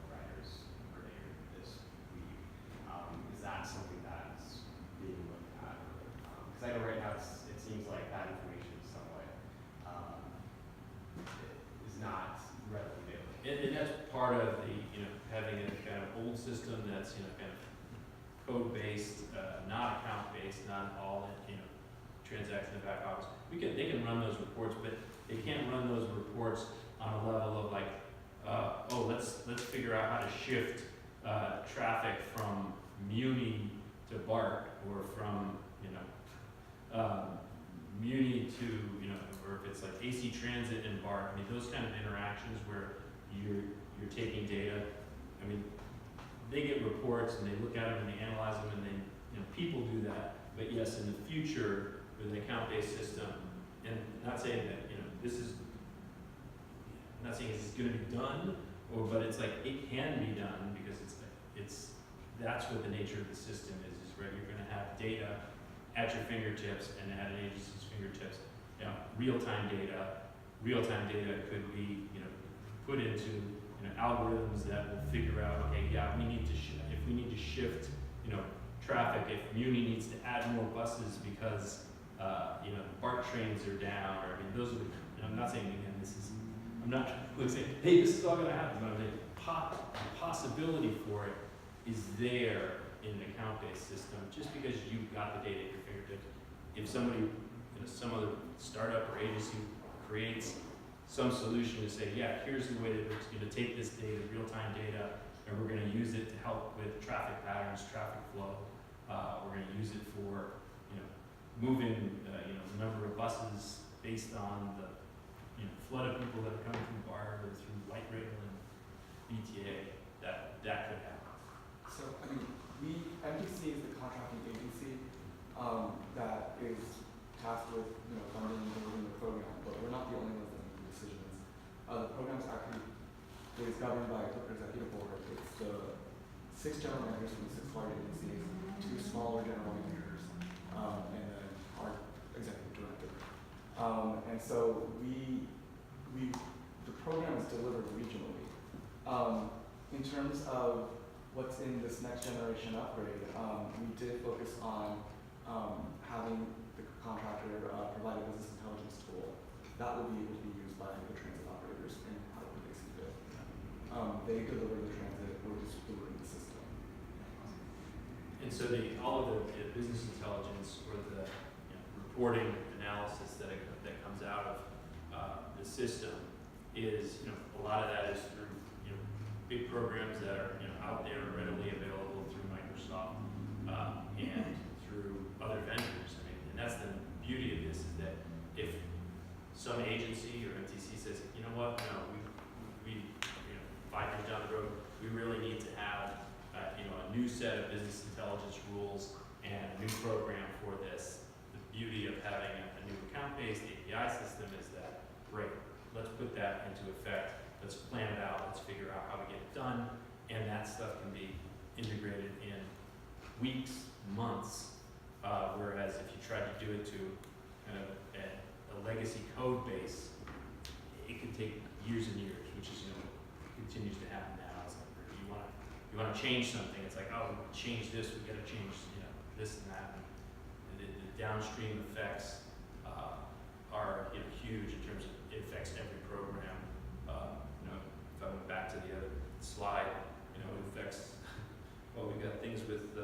riders per day this week. Is that something that's being looked at? Because I know right now it seems like that information is somewhat is not readily available. And that's part of the, having a kind of old system that's, kind of code-based, not account-based, not all, transaction in the back office. They can run those reports, but they can't run those reports on a level of like, let's figure out how to shift traffic from Muni to BART, or from, Muni to, or if it's like AC Transit and BART. Those kind of interactions where you're taking data. they get reports and they look at them and they analyze them and they, you know, people do that. But yes, in the future, with an account-based system, and not saying that, you know, this is, I'm not saying it's gonna be done, but it's like, it can be done because that's what the nature of the system is right? You're gonna have data at your fingertips and at an agency's fingertips. You know, real-time data could be, you know, put into, you know, algorithms that will figure out, okay, yeah, we need to if we need to shift, you know, traffic, if Muni needs to add more buses because, you know, BART trains are down, or, I mean, those are the, and I'm not saying, again, I'm not saying, hey, this is all gonna happen, but I'm saying, the possibility for it is there in an account-based system, just because you've got the data at your fingertips. If somebody, you know, some other startup or agency creates some solution to say, yeah, here's the way that we're going to take this data, real-time data, and we're going to use it to help with traffic patterns, traffic flow. We're going to use it for, you know, moving, you know, the number of buses based on the, you know, flood of people that are coming through BART or through light rail and BTA. That could happen. So, I mean, MTC is the contracting agency that is tasked with, you know, funding and delivering the program, but we're not the only ones that make the decisions. The program's actually is governed by a Clipper executive board. It's the 6 general managers from the 6 large agencies, 2 smaller general managers, and then our executive director. And so the program is delivered regionally. In terms of what's in this next generation upgrade, we did focus on having the contractor provide a business intelligence tool that will be able to be used by the transit operators in however they see fit. They deliver the transit, we're just delivering the system. And so all of the business intelligence or the, you know, reporting analysis that comes out of the system is, you know, a lot of that is through, you know, big programs that are, you know, out there readily available through Microsoft and through other vendors. I mean, and that's the beauty of this, is that if some agency or MTC says, you know what, no, we you know, 5 years down the road, we really need to have you know, a new set of business intelligence rules and a new program for this. The beauty of having a new account-based API system is that, great, let's put that into effect, let's plan it out, let's figure out how to get it done, and that stuff can be integrated in weeks, months, whereas if you tried to do it to kind of a legacy code base, it could take years and years, which is, you know, continues to happen now. It's like, you want to change something, it's like, oh, change this, we got to change, you know, this and that. And the downstream effects are, you know, huge in terms of it affects every program. You know, if I went back to the other slide, you know, it affects, well, we got things with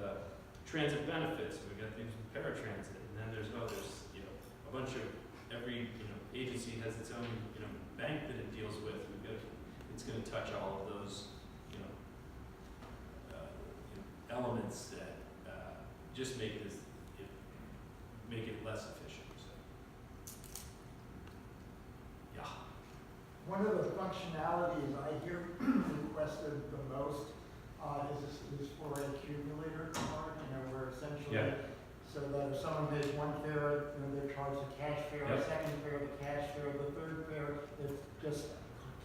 transit benefits, we got things with paratransit, and then there's you know, a bunch of, every, you know, agency has its own, you know, bank that it deals with. It's going to touch all of those, you know, elements that just make this, make it less efficient. So, yeah. One of the functionalities I hear requested the most is for a accumulator card, you know, where essentially, so that if someone pays 1 fare, you know, they're charged a cash fare, a second fare, the cash fare, the third fare, it just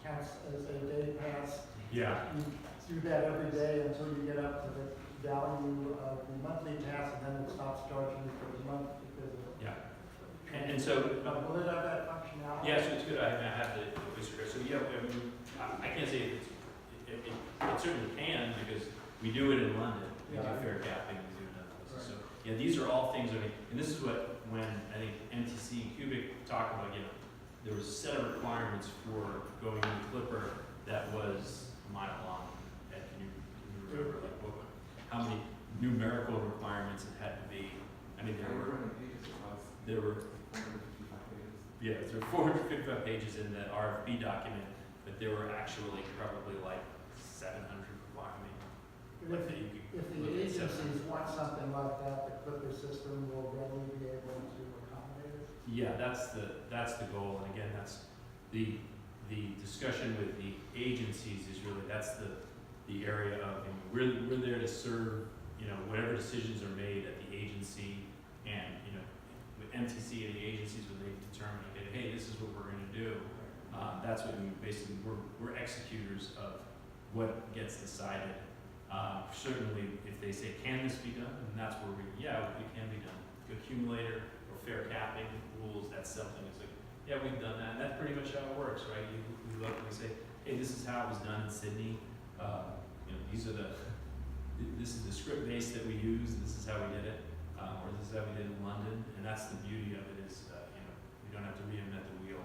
counts as a day pass. Yeah. You do that every day until you get up to the value of the monthly pass, and then it stops charging you for the month because of. Yeah. And so. Will it have that functionality? Yeah, so it's good. I have the research. So yeah, I mean, I can't say it certainly can, because we do it in London. We do fare capping. We do it in other places. So yeah, these are all things. I mean, and this is what, when I think MTC and Cubic talked about, you know, there was a set of requirements for going in Clipper that was a mile long. And can you remember, like, how many numerical requirements it had to be? I mean, there were 455 pages in the RFP document, but there were actually probably like 700 requirements. If the agencies want something like that, the Clipper system will readily be able to accommodate it? Yeah, that's the goal, and again, that's the discussion with the agencies is really, that's the the area of, we're there to serve, whatever decisions are made at the agency, and, with MTC and the agencies, when they determine, okay, hey, this is what we're gonna do. That's what basically, we're executors of what gets decided. Certainly, if they say, can this be done, and that's where it can be done. Accumulator or fair capping rules, that's something, it's like, yeah, we've done that, and that's pretty much how it works, right? We look and we say, hey, this is how it was done in Sydney. This is the script base that we use, this is how we did it, or this is how we did it in London, and that's the beauty of it is, we don't have to reinvent the wheel.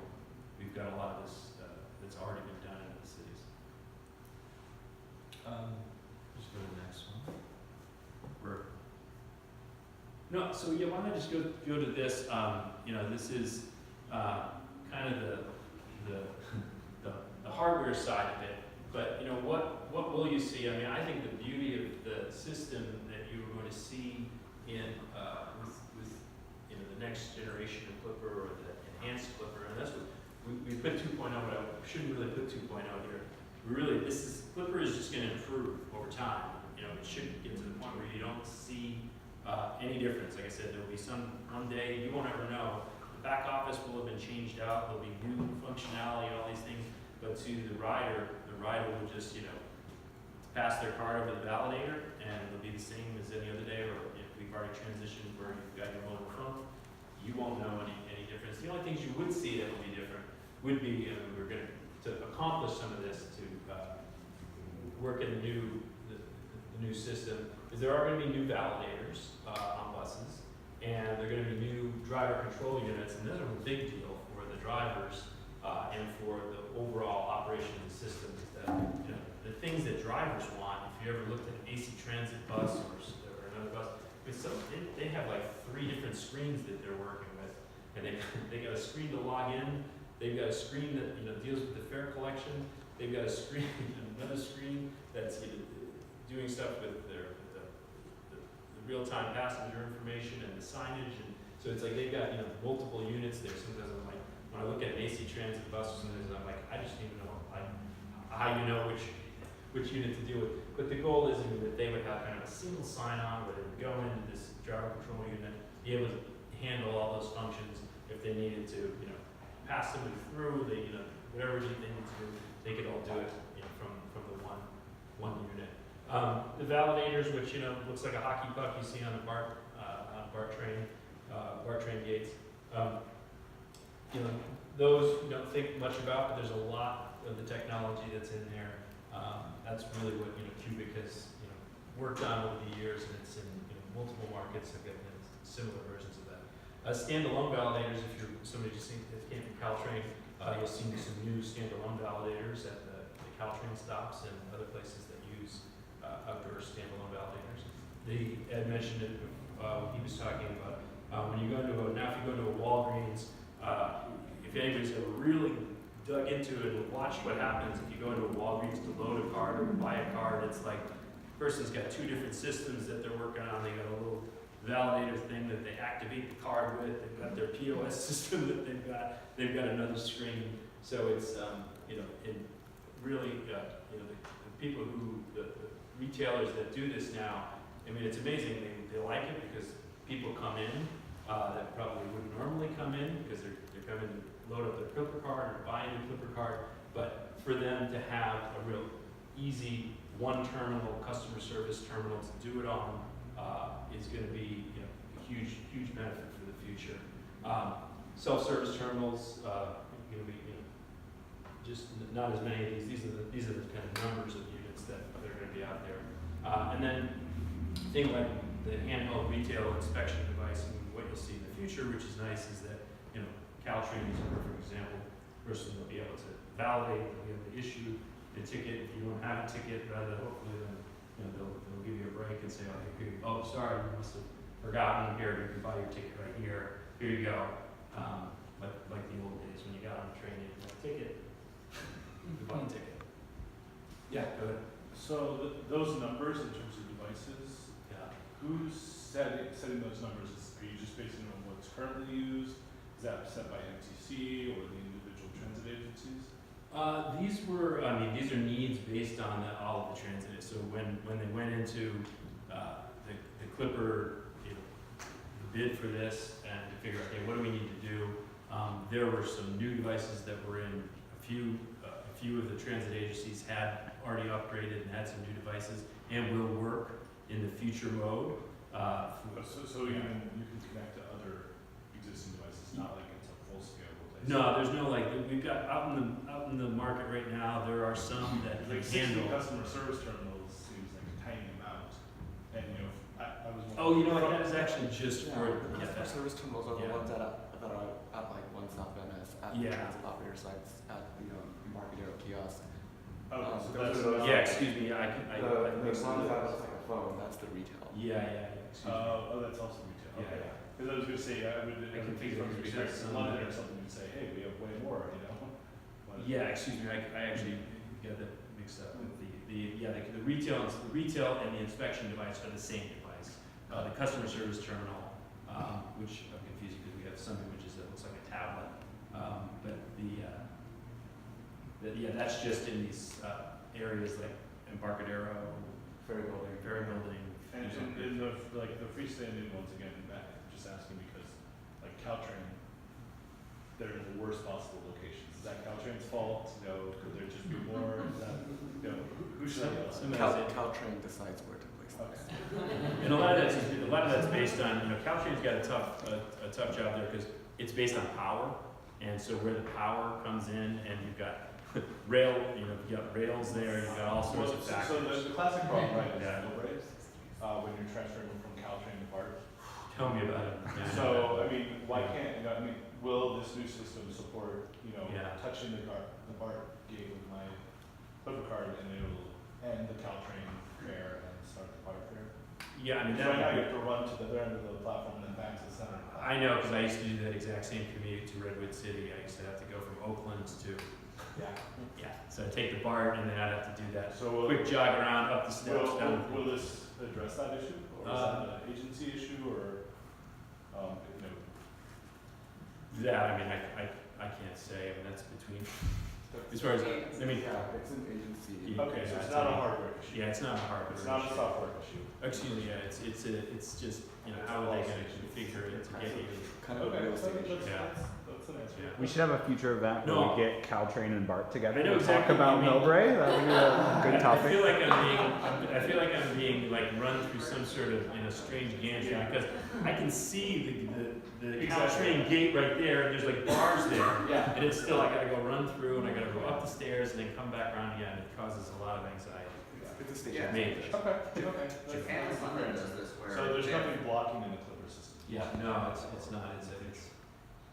We've got a lot of this that's already been done in the cities. Just go to the next one. No, so yeah, why don't I just go to this? This is kind of the hardware side of it. But what will you see? I mean, I think the beauty of the system that you are going to see in with the next generation of Clipper, or the enhanced Clipper, and that's what we put 2.0, but I shouldn't really put 2.0 here. Clipper is just going to improve over time. It should get to the point where you don't see any difference. Like I said, there will be one day you won't ever know. The back office will have been changed out. There'll be new functionality, all these things. But to the rider will just pass their card over the validator, and it'll be the same as any other day. Or if we've already transitioned where you've got your mobile phone, you won't know any difference. The only things you would see that will be different would be we're going to accomplish some of this to work in the new system. Is there are going to be new validators on buses, and there are going to be new driver control units, and those are a big deal for the drivers and for the overall operation of the system. Is that the things that drivers want. If you ever looked at an AC Transit bus or another bus, they have like 3 different screens that they're working with, and they got a screen to log in. They've got a screen that deals with the fare collection. They've got a screen, another screen that's doing stuff with the real-time passenger information and the signage, and so it's like they've got multiple units there. Sometimes I'm like, when I look at an AC Transit bus, sometimes I'm like, I just need to know how you know which unit to deal with. But the goal is that they would have kind of a single sign-on where they would go into this driver control unit, be able to handle all those functions. If they needed to, pass somebody through, whatever they need to do, they could all do it from the one unit. The validators, which looks like a hockey puck you see on the BART train gates. Those you don't think much about, but there's a lot of the technology that's in there. That's really what Cubic has worked on over the years, and it's in multiple markets have got similar versions of that. Standalone validators, if you're somebody just that came from Caltrain, you'll see some new standalone validators at the Caltrain stops and other places that use outdoor standalone validators. Ed mentioned it. He was talking about when you go into if you go to a Walgreens, if anybody's ever really dug into it and watched what happens if you go into a Walgreens to load a card or buy a card, it's like the person's got 2 different systems that they're working on. They got a little validator thing that they activate the card with. They've got their POS system that they've got another screen. So it's it really the people the retailers that do this now. I mean, it's amazing. They like it because people come in that probably wouldn't normally come in because they're coming to load up their Clipper card or buy a new Clipper card. But for them to have a real easy one terminal customer service terminal to do it on is going to be a huge benefit for the future. Self-service terminals going to be just not as many of these. These are the kind of numbers of units that are going to be out there. And then things like the handheld retail inspection device. And what you'll see in the future, which is nice, is that Caltrain is a perfect example. Person will be able to validate, they'll be able to issue a ticket. If you don't have a ticket, rather hopefully then they'll give you a break and say, oh, sorry, you must have forgotten. Here, you can buy your ticket right here. Here you go. Like the old days when you got on the train, you bought a ticket. You bought a ticket. Yeah, go ahead. So those numbers in terms of devices, who's setting those numbers? Are you just basing it on what's currently used? Is that set by MTC or the individual transit agencies? These were, I mean, these are needs based on all of the transit. So when they went into the Clipper, you know, the bid for this and to figure out, okay, what do we need to do? There were some new devices that were in a few of the transit agencies had already upgraded and had some new devices and will work in the future mode. So even you can connect to other existing devices, not like it's a full scale replacement. No, there's no like, we've got out in the market right now, there are some that can Like 60 handle. customer service terminals seems like a tiny amount, and you know, I was wondering. Oh, you know what, that is actually just for, Customer yeah, service terminals are the Yeah. ones that are at like One Stop NS, at the Yeah. transit operator sites, at the Embarcadero kiosk. Oh, so those that's are the- yeah, excuse me, I can The mix ones them that up. looks like a phone, that's the retail. Yeah, excuse me. Oh, that's also retail, Yeah, okay. yeah. Because I was gonna say, I would, I can figure it maybe because like some London that- or something and say, hey, we have way more, you know? But- Yeah, excuse me, I actually got that mixed up with the retail and the inspection device are the same device. The customer service terminal, which I'm confused because we have some images that looks like a tablet. But that's just in these areas like Embarcadero, Ferry building. And in the, like, the freestanding ones, again, just asking because, like, Caltrain, they're in the worst possible locations. Is that Caltrain's fault? No, could there just be more? Is that, you know, who should I yell at? Caltrain decides where to place Okay. things. And a lot of that's based on, you know, Caltrain's got a tough job there because it's based on power, and so where the power comes in, and you've got you've got rails there, you've got all sorts of So factors. the classic problem, right, is Yeah. no brakes, when you're transferring from Caltrain to BART. Tell me about it. Yeah. So, I mean, why can't, will this new system support, Yeah. touching the BART gate with my Clipper card and it'll end the Caltrain fare and start the BART fare? Yeah, I mean, Because right now you that, have to run to the other end of the platform and then back to the center. of the I know, because platform. I used to do that exact same commute to Redwood City. I used to have to go from Oakland to, Yeah. so I'd take the BART, and then I'd have to do that So quick jog around, up the steps, down. will this address that issue? Or is that an agency issue or, That, I mean, I can't say, I mean, that's between, as far as, I mean, Yeah, it's an agency. Yeah. okay, so it's not a hardware issue. yeah, it's not a hardware It's not a issue. software issue. Excuse me, yeah, it's just, you know, how are they gonna configure it to get you? Kind of a real estate issue. Yeah. That's an answer. Yeah. We should have a future event where No. we get Caltrain and BART together I know to exactly talk about what you mean. Mowbray. That would be a good I topic. feel like I'm being like run through some sort of, you know, strange gantry Yeah. because I can see the Exactly. Caltrain gate right there, and there's like bars there. Yeah. And it's still, I gotta go run through, and I gotta go up the stairs and then come back around again. It causes a lot of anxiety. It's a station. Yeah. Me. Okay, okay. Japan and London does this where. So there's they- nothing blocking in the Clipper system? Yeah, no, it's not, it's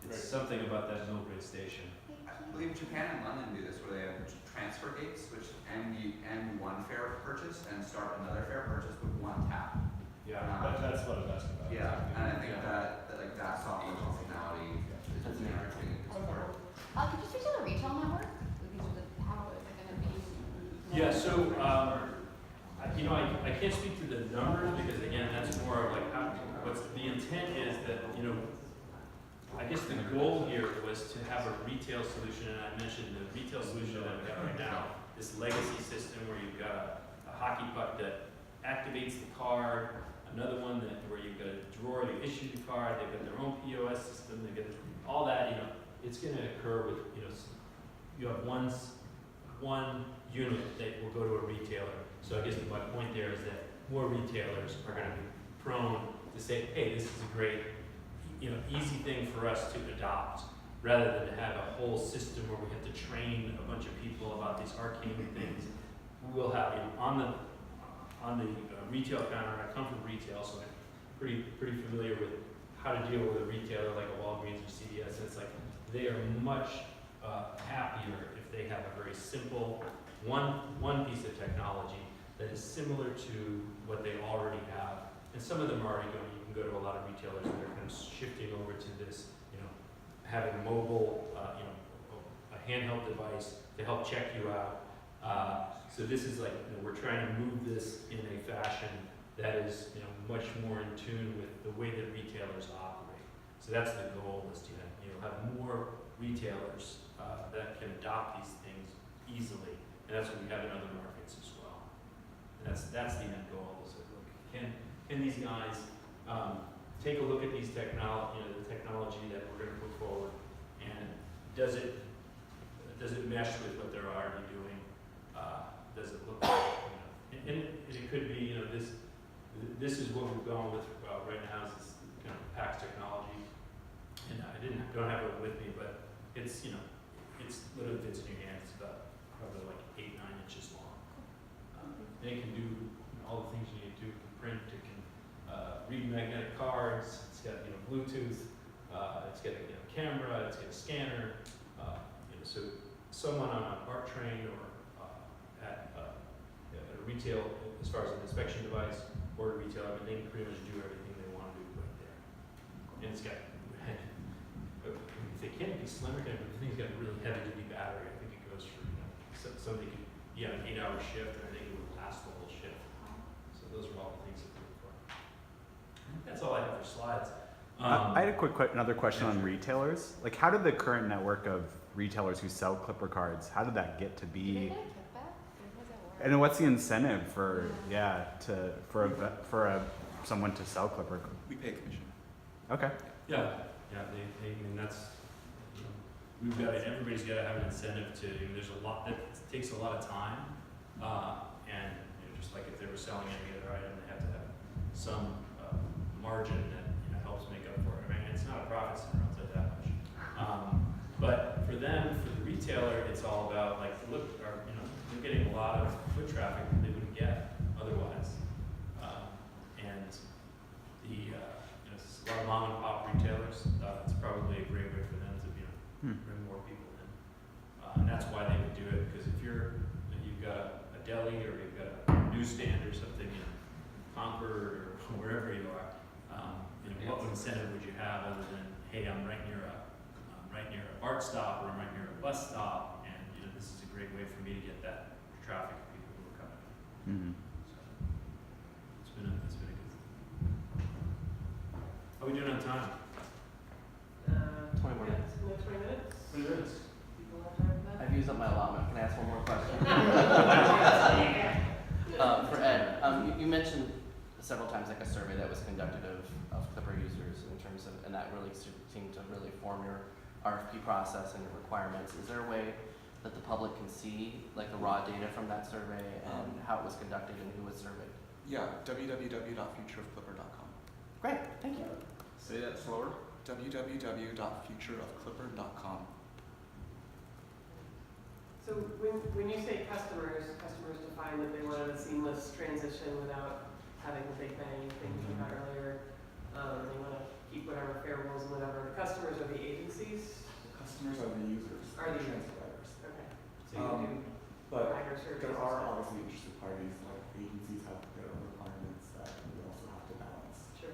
Great. something about that Millbrae station. I believe Japan and London do this where they have transfer gates, which end one fare purchase and start another fare purchase with one tap. That's what I was asking about. Yeah, and I think Yeah. that like that software functionality is That's really interesting. important. Could you speak to the retail network? These are how is it gonna be? Yeah, so, you know, I can't speak to the numbers because again, that's more of like what's the intent is that, you know, I guess the goal here was to have a retail solution, and I mentioned the retail solution that we have right now, this legacy system where you've got a hockey puck that activates the card, another one where you've got a drawer, you issue the card, they've got their own POS system, they've got all that, you know, it's gonna occur with, you know, you have one unit that will go to a retailer. So I guess my point there is that more retailers are gonna be prone to say, hey, this is a great, you know, easy thing for us to adopt, rather than to have a whole system where we have to train a bunch of people about these arcane things. We'll have, you know, on the retail counter, I come from retail, so I'm pretty familiar with how to deal with a retailer like a Walgreens or CVS. It's like, they are much happier if they have a very simple, one piece of technology that is similar to what they already have. And some of them are already going, you can go to a lot of retailers that are kind of shifting over to this, you know, having mobile, you know, a handheld device to help check you out. So this is like, you know, we're trying to move this in a fashion that is, you know, much more in tune with the way that retailers operate. So that's the goal, is to have more retailers that can adopt these things easily, and that's what we have in other markets as well. And that's the end goal. Is that, look, can these guys take a look at these the technology that we're going to put forward, and does it mesh with what they're already doing? Does it look like, and it could be, this is what we've gone with right now, is this kind of PAX technology. And I don't have it with me, but it's, it's literally fits in your hand. It's about probably like 8-9 inches long. And it can do all the things you need to do. It can print, it can read magnetic cards, it's got, Bluetooth, it's got a camera, it's got a scanner. So someone on a BART train or at a retail, as far as an inspection device or a retailer, they can pretty much do everything they want to do right there. And it's got, if they can't be slimmer, the thing's got a really heavy duty battery. I think it goes for, somebody could, an 8-hour shift, and I think it would last the whole shift. So those are all the things that we're looking for. That's all I have for slides. I had another question on retailers. Like, how did the current network of retailers who sell Clipper cards, how did that get to Do they be? get a kickback? Or how does that work? And what's the incentive for someone to sell Clipper? We pay commission. Okay. Yeah, that's, we've got everybody's got to have an incentive to, there's a lot, that takes a lot of time. And just like if they were selling any other item, they have to have some margin that, helps make up for it. I mean, it's not a profit center, I'll tell you that much. But for them, for the retailer, it's all about like, look, they're getting a lot of foot traffic that they wouldn't get otherwise. And the, a lot of mom and pop retailers, it's probably a great way for them to, bring more people in. And that's why they would do it, because if you've got a deli or you've got a newsstand or something in Concord or wherever you are, what incentive would you have other than, hey, I'm right near a BART stop, or I'm right near a bus stop, and this is a great way for me to get that traffic of people who are coming. Mm-hmm. So it's been a good thing. How are we doing on time? 20 more minutes. 20 minutes? 20 minutes. People have time for that? I've used up my allotment. Can I ask one more question? For Ed, you mentioned several times like a survey that was conducted of Clipper users in terms of, and that really seemed to really form your RFP process and your requirements. Is there a way that the public can see like the raw data from that survey and how it was conducted and who was surveyed? Yeah, www.futureofclipper.com. Great, thank you. Say that slower. www.futureofclipper.com. So when you say customers define that they wanted a seamless transition without having the big bang thing you had earlier. They want to keep whatever fair rules and whatever. The customers are the agencies? The customers are the users. Are the transit riders. Okay. So you do But rider surveys there and are stuff? obviously interested parties, like agencies have their own requirements that we also have to balance. Sure.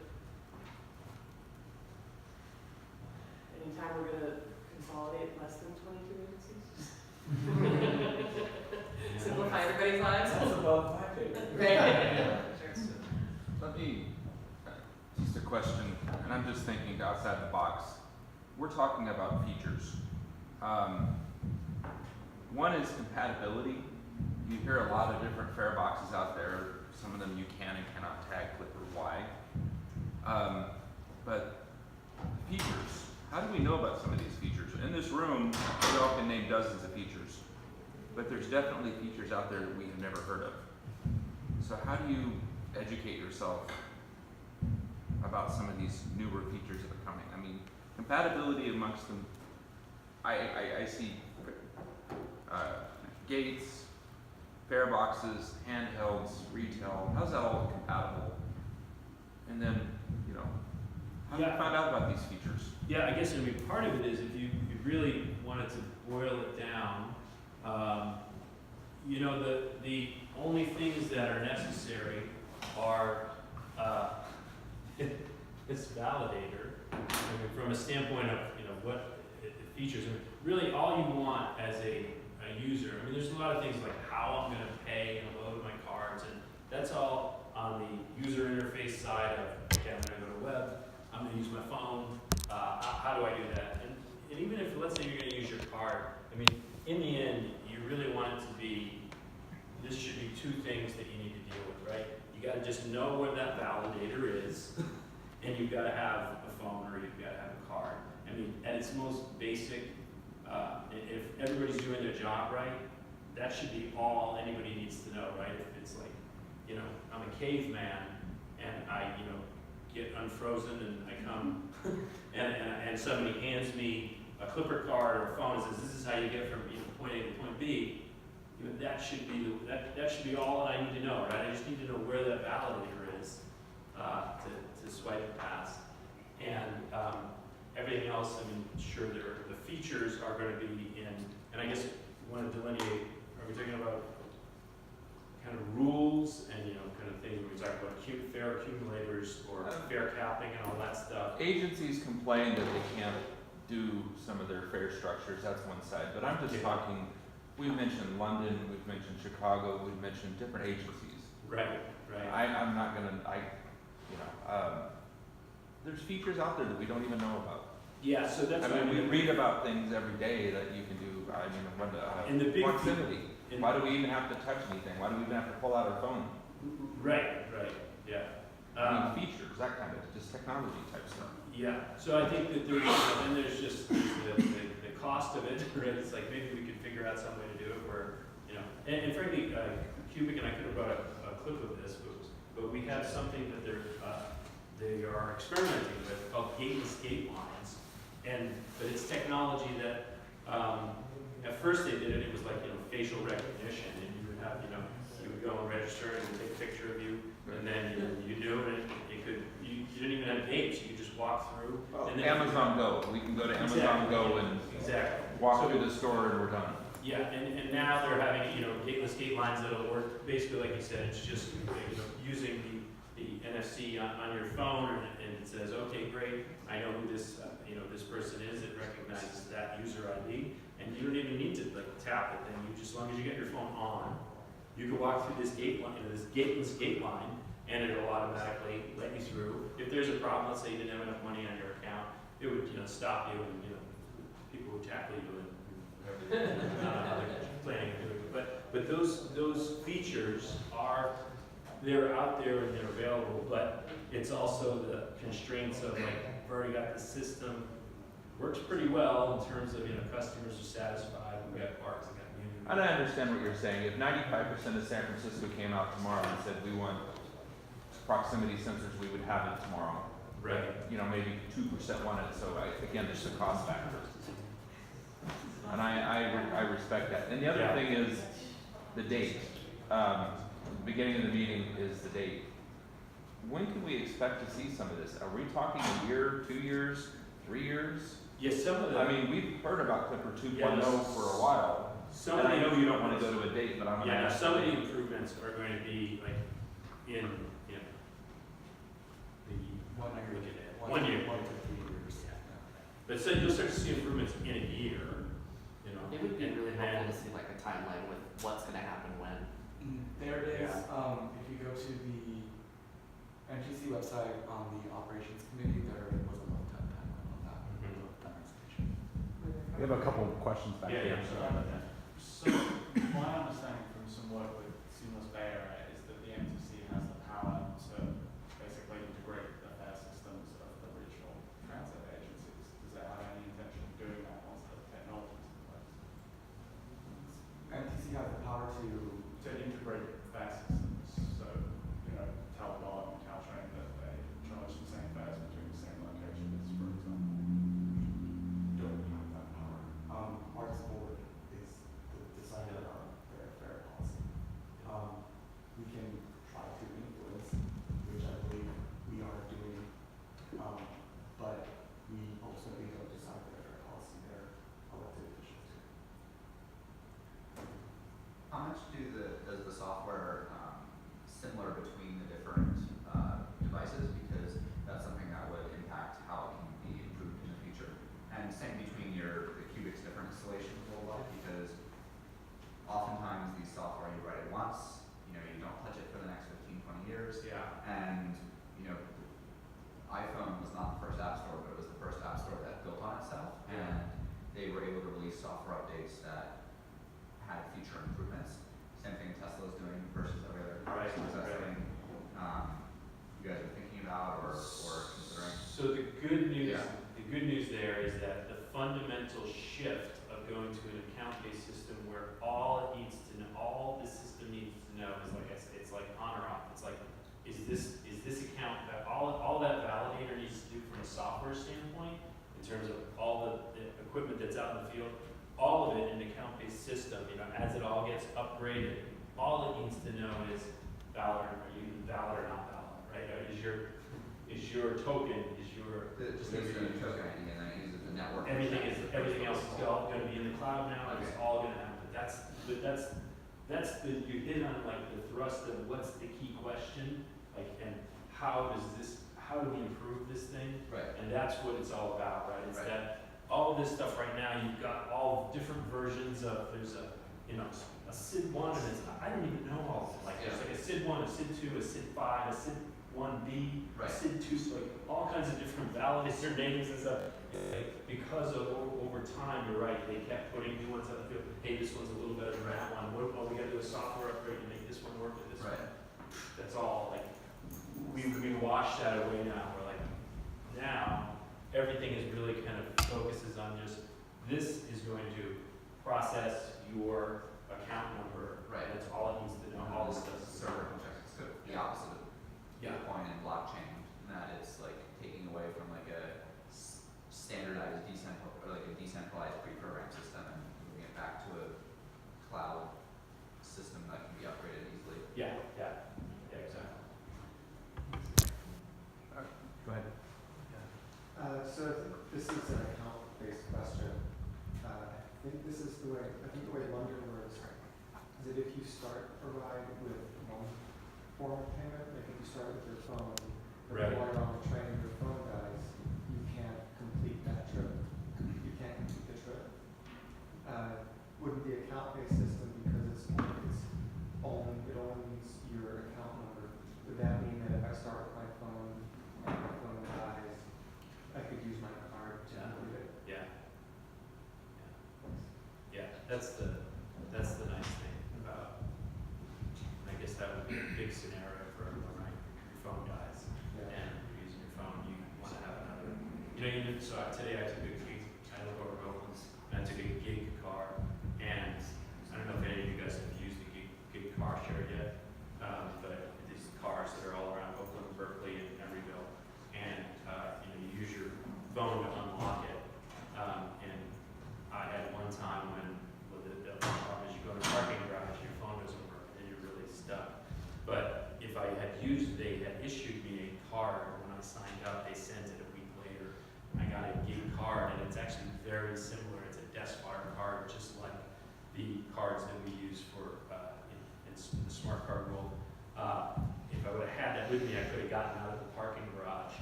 Anytime we're going to consolidate less than 22 agencies? Simplify everybody's lives? That's above my pay grade. Right. Sure. Let me, just a question, and I'm just thinking outside the box. We're talking about features. One is compatibility. You hear a lot of different fare boxes out there. Some of them you can and cannot tag Clipper Y. But features, how do we know about some of these features? In this room, we all can name dozens of features, but there's definitely features out there that we have never heard of. So how do you educate yourself about some of these newer features that are coming? I mean, compatibility amongst them, I see gates, fare boxes, handhelds, retail. How's that all compatible? And then, how do you find out about these features? Yeah, I guess part of it is if you really wanted to boil it down, the only things that are necessary are this validator. From a standpoint of what it features, really all you want as a user. There's a lot of things like how I'm going to pay and load my cards, and that's all on the user interface side of, okay, I'm going to go to web, I'm going to use my phone, how do I do that? And even if, let's say you're gonna use your card, I mean, in the end, you really want it to be, this should be two things that you need to deal with, right? You gotta just know where that validator is, and you've gotta have a phone or you've gotta have a card. I mean, at its most basic, if everybody's doing their job right, that should be all anybody needs to know, right? If it's like, you know, I'm a caveman and I, you know, get unfrozen and I come and somebody hands me a Clipper card or a phone and says, this is how you get from, you know, point A to point B, you know, that should be that should be all that I need to know, right? I just need to know where that validator is to swipe it past. And everything else, I mean, sure, the features are going to be in, and I guess we want to delineate, are we talking about kind of rules and, you know, kind of things, we talk about fare accumulators or fare capping and all that stuff? Agencies complain that they can't do some of their fare structures, that's one side, but I'm just talking, we've mentioned London, we've mentioned Chicago, we've mentioned different agencies. Right, right. I'm not gonna, there's features out there that we don't even know about. Yeah, so that's I mean, we read about things every day that you can do, I mean, in the big proximity. Why do we even have to touch anything? Why do we even have to pull out our phone? Right, yeah. I mean, features, that kind of, just technology type stuff. Yeah, so I think that there's just the cost of it, right? It's like maybe we could figure out some way to do it where, you know, and frankly, Cubic and I could have brought a clip of this, but we have something that they are experimenting with called gateless gate lines, but it's technology that at first they did it was like, you know, facial recognition, and you would have, you know, you would go and register and take a picture of you, and then you knew it. You didn't even have gates. You could just walk through. And then Amazon Go. We can go to Amazon Go and walk through the store and we're done. Yeah, and now they're having, you know, gateless gate lines that'll work basically like you said. It's just, you know, using the NFC on your phone, and it says, okay, great, I know who this you know, this person is. It recognizes that user ID, and you don't even need to like tap it. Then you just, as long as you get your phone on, you can walk through this gate line, you know, this gateless gate line, and it'll automatically let you through. If there's a problem, let's say you didn't have enough money on your account, it would, you know, stop you, and, you know, people would tackle you and whatever they're planning on doing. But those features they're out there and they're available, but it's also the constraints of like, we've already got the system, works pretty well in terms of, you know, customers are satisfied, we've got parks, we've got community. And I understand what you're saying. If 95% of San Francisco came out tomorrow and said we want proximity sensors, we would have it tomorrow. Right. You know, maybe 2% want it, so again, there's a cost factor. And I respect that. And the other thing is the date. The beginning of the meeting is the date. When can we expect to see some of this? Are we talking a year, 2 years, 3 years? Yes, some of them. I mean, we've heard about Clipper 2.0 for a while. Some and of I know you don't want to improvements- go to a date, but I'm going to Yeah, ask. some of the improvements are going to be like in, you know, the, 1 year. look at it, 1 year. 1 to 3 years. But so you'll start to see improvements in a year, you know. It would be and- really and helpful then- to see like a timeline with what's gonna happen when. There is, if you go to the MTC website on the operations committee, there was a one-time timeline on that. That presentation. We have a couple of questions back Yeah, here. yeah, sorry about that. So, my understanding from some work with Seamless Bay Area is that the MTC has the power to basically integrate the fare systems of the regional transit agencies. Does it have any intention of doing that once the technology is in place? MTC has the power to integrate fare systems, so, you know, tell Bob and Caltrain that they charge the same fares between the same locations, for example. don't have that power. Art's board is the designer of their system, you know, as it all gets upgraded, all it needs to know is valid, are you valid or not valid, right? Is your token, It just needs to be a token ID and then it uses the network. everything else is all gonna be in the cloud now, and it's Okay. all gonna happen. That's you hit on like the thrust of what's the key question, like, and how do we improve this thing? Right. And that's what it's all about, right? It's Right. that, all of this stuff right now, you've got all different versions of, there's a, you know, a SID 1, and it's, I didn't even know all of them. Like, there's like a SID 1, a SID 2, a SID 5, a SID 1B, a Right. SID 2, so like all kinds of different validator names and stuff. Like, because of over time, you're right, they kept putting new ones out the field. Hey, this one's a little better than that one. We gotta do a software upgrade to make this one work with this one. Right. That's all, like, we wash that away now. We're like, now, everything is really kind of focuses on just, this is going to process your account number. Right. That's all it needs to know, all this stuff. Server context, so the opposite of Yeah. Bitcoin and blockchain, and that it's like taking away from like a standardized decentralized pre-programmed system and moving it back to a cloud system that can be upgraded easily. Yeah, exactly. Go ahead. So I think this is an account-based question. I think the way London works is that if you start a ride with one form of payment, like if you start with your phone, but Right. while you're on the train and your phone dies, you can't complete that trip. You can't complete the trip. Wouldn't the account-based system, because it only needs your account number, would that mean that if I start with my phone and my phone dies, I could use my card to complete it? Yeah, that's the nice thing about, I guess that would be a big scenario for everyone, right? Your phone dies, Yeah. and you're using your phone, you want to have another, so today I took a gig, I live over Oakland's, and I took a gig car, and I don't know if any of you guys have used the gig car share yet, but these cars that are all around Oakland, Berkeley, and Emeryville, and, you use your phone to unlock it, and I had one time when, the problem is you go to a parking garage, your phone doesn't work, and you're really stuck. But if I had they had issued me a card when I signed up, they sent it a week later. I got a gig card, and it's actually very similar. It's a DeskFire card, just like the cards that we use for in the smart card world. If I would have had that with me, I could have gotten out of the parking garage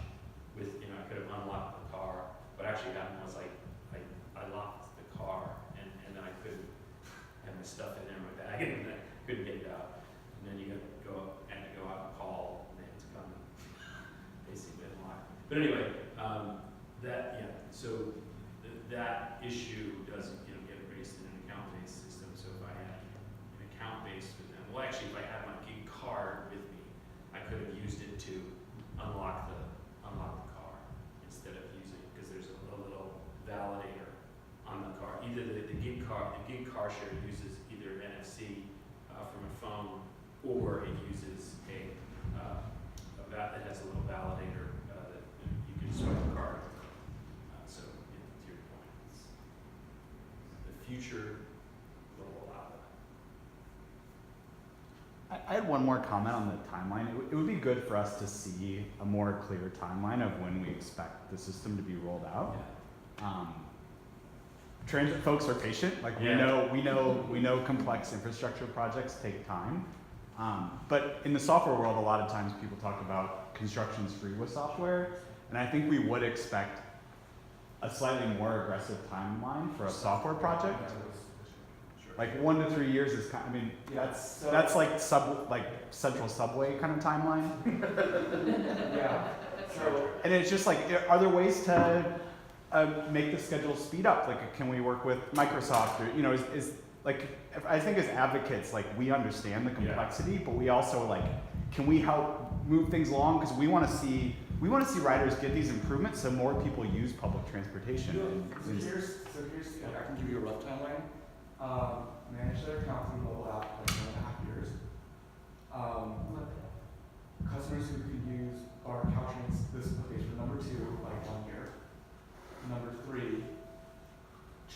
with, I could have unlocked the car. What actually happened was I locked the car, and then I couldn't have my stuff in there, my bag, and I couldn't get it out. And then you had to go out and call, and they had to come and basically unlock. But anyway, so that issue doesn't, get raised in an account-based system. So if I had an account-based with them, well, actually, if I had my gig card with me, I could have used it to unlock the car instead of using, because there's a little validator on the car. Either the gig car share uses either NFC from a phone, or it uses a that has a little validator that you can swipe the card. So to your point, the future will allow that. I had one more comment on the timeline. It would be good for us to see a more clear timeline of when we expect the system to be rolled out. Transit folks are patient. Like we know complex infrastructure projects take time. But in the software world, a lot of times people talk about construction's free with software, and I think we would expect a slightly more aggressive timeline for a software project. Like 1 to 3 years is that's like central subway kind of timeline. Yeah. So And it's just like, are there ways to make the schedule speed up? Like, can we work with Microsoft, or is like, I think as advocates, like we understand the complexity, but we also like, can we help move things along? Because we want to see riders get these improvements so more people use public transportation. So here's I can give you a rough timeline. Manage their account through mobile app for 1.5 years. Customers who could use our Caltrain's this page for number 2, like 1 year. Number 3,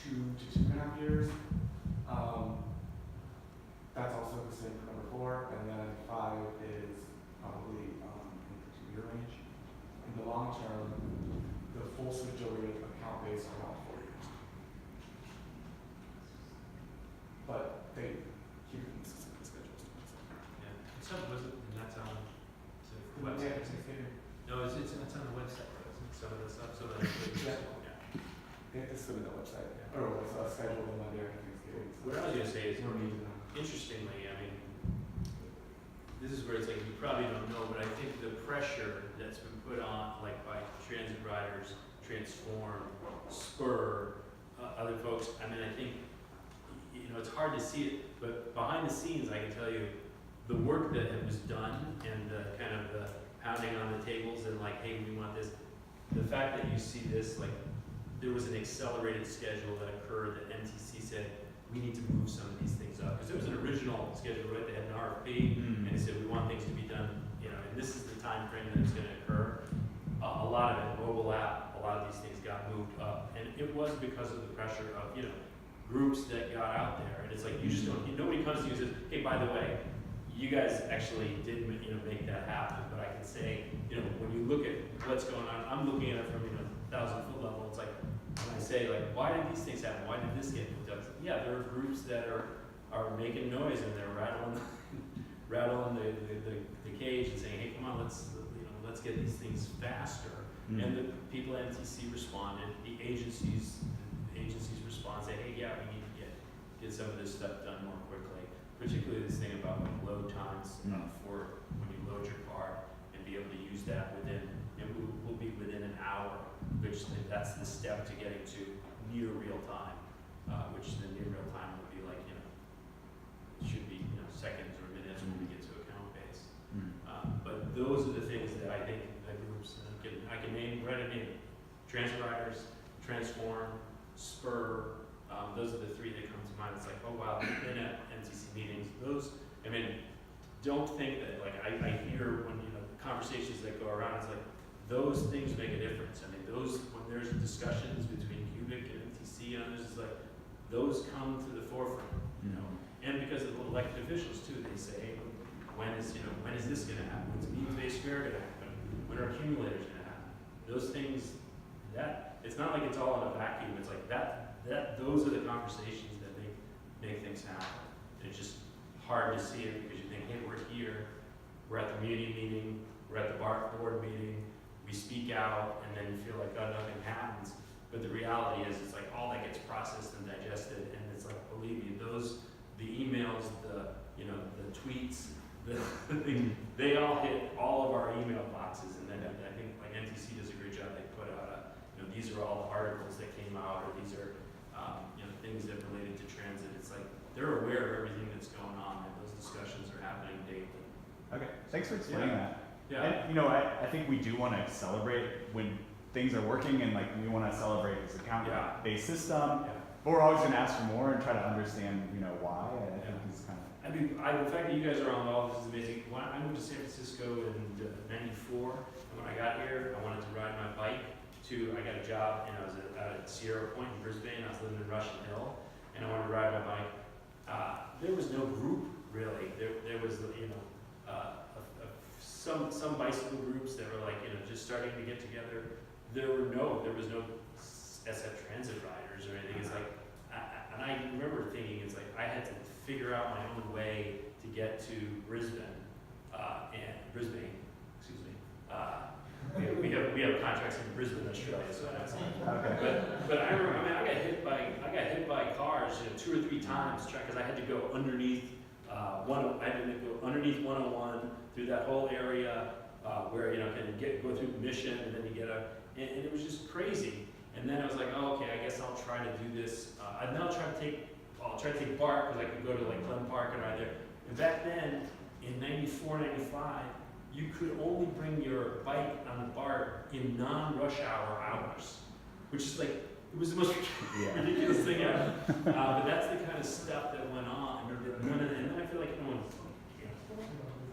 2 to 2.5 years. That's also the same for number 4, and then 5 is probably in the 2-year range. In the long term, the full majority of account base are about 4 years. But they keep it consistent with schedules. Yeah. Some was it, and that's on the Yeah, website. it's figured. No, it's on the website, isn't it? Some of the stuff, some of the. Yeah. They have to submit the website, or what's scheduled in Monday or Thanksgiving. What I was gonna say is, We're meeting them. interestingly, I mean, this is where it's like, you probably don't know, but I think the pressure that's been put on, like by transit riders, Transform, Spur, other folks, I mean, I think, you know, it's hard to see it, but behind the scenes, I can tell you, the work that was done and the kind of the pounding on the tables and like, hey, we want this, the fact that you see this, like, there was an accelerated schedule that occurred that MTC said, we need to move some of these things up. Because there was an original schedule, right? They had an RFP, and they said, we want things to be done, you know, and this is the time frame that it's gonna occur. A lot of it, mobile app, a lot of these things got moved up. And it was because of the pressure of, you know, groups that got out there. And it's like, you just don't, nobody comes to you and says, hey, by the way, you guys actually did, you know, make that happen. But I can say, you know, when you look at what's going on, I'm looking at it from, you know, 1,000-foot level. It's like, when I say, like, why did these things happen? Why did this get moved up? Yeah, there are groups that are making noise and they're rattling the cage and saying, hey, come on, let's get these things faster. And the people at MTC responded. The agencies respond, say, hey, yeah, we need to get some of this stuff done more quickly. Particularly this thing about like load times for when you load your car and be able to use that within, and we'll be within an hour, which that's the step to getting to near real time, which the near real time would be like, you know, it should be, you know, seconds or minutes when we get to account base. But those are the things that I think the groups, I can name, right, I mean, Transit Riders, Transform, Spur, those are the 3 that come to mind. It's like, oh wow, they've been at NTC meetings. Those, I mean, don't think that, like, I hear when, you know, conversations that go around, it's like, those things make a difference. I mean, those, when there's discussions between Cubic and MTC and others, it's like, those come to the forefront, you know? And because of the elected officials too, they say, when is this gonna happen? When's means-based fare gonna happen? When are accumulators gonna happen? Those things, that, it's not like it's all in a vacuum. It's like those are the conversations that make things happen. It's just hard to see it because you think, hey, we're here, we're at the community meeting, we're at the board meeting, we speak out, and then you feel like, oh, nothing happens. But the reality is, it's like all that gets processed and digested, and it's like, believe me, the emails, the tweets, they all hit all of our email boxes, and then I think like NTC does a great job. They put out these are all the articles that came out, or these are things that related to transit. It's like they're aware of everything that's going on, and those discussions are happening daily. Okay, thanks for explaining that. Yeah. And, you know, I think we do want to celebrate when things are working, and like we want to celebrate this account-based system. But we're always going to ask for more and try to understand, you know, why. I think it's kind of. I mean, the fact that you guys are on all this is amazing. When I moved to San Francisco in '94, and when I got here, I wanted to ride my bike I got a job, and I was at Sierra Point in Brisbane. I was living in Russian Hill, and I wanted to ride my bike. There was no group really. There was, you know, some bicycle groups that were like, you know, just starting to get together. There was no SF Transit riders or anything. It's like, and I remember thinking, it's like I had to figure out my own way to get to Brisbane, excuse me. We have contracts in Brisbane, Australia, so that's but I remember, I mean, I got hit by cars, you know, 2 or 3 times because I had to go underneath I had to go underneath 101 through that whole area where, you know, can go through Mission, and then you get and it was just crazy. And then I was like, oh, okay, I guess I'll try to do this. And then I'll try to take BART because I could go to like Glen Park and ride there. And back then, in '94, '95. You could only bring your bike on the BART in non-rush hour hours, which is like, it was the most ridiculous thing ever. But that's the kind of stuff that went on. And then I feel like, you know,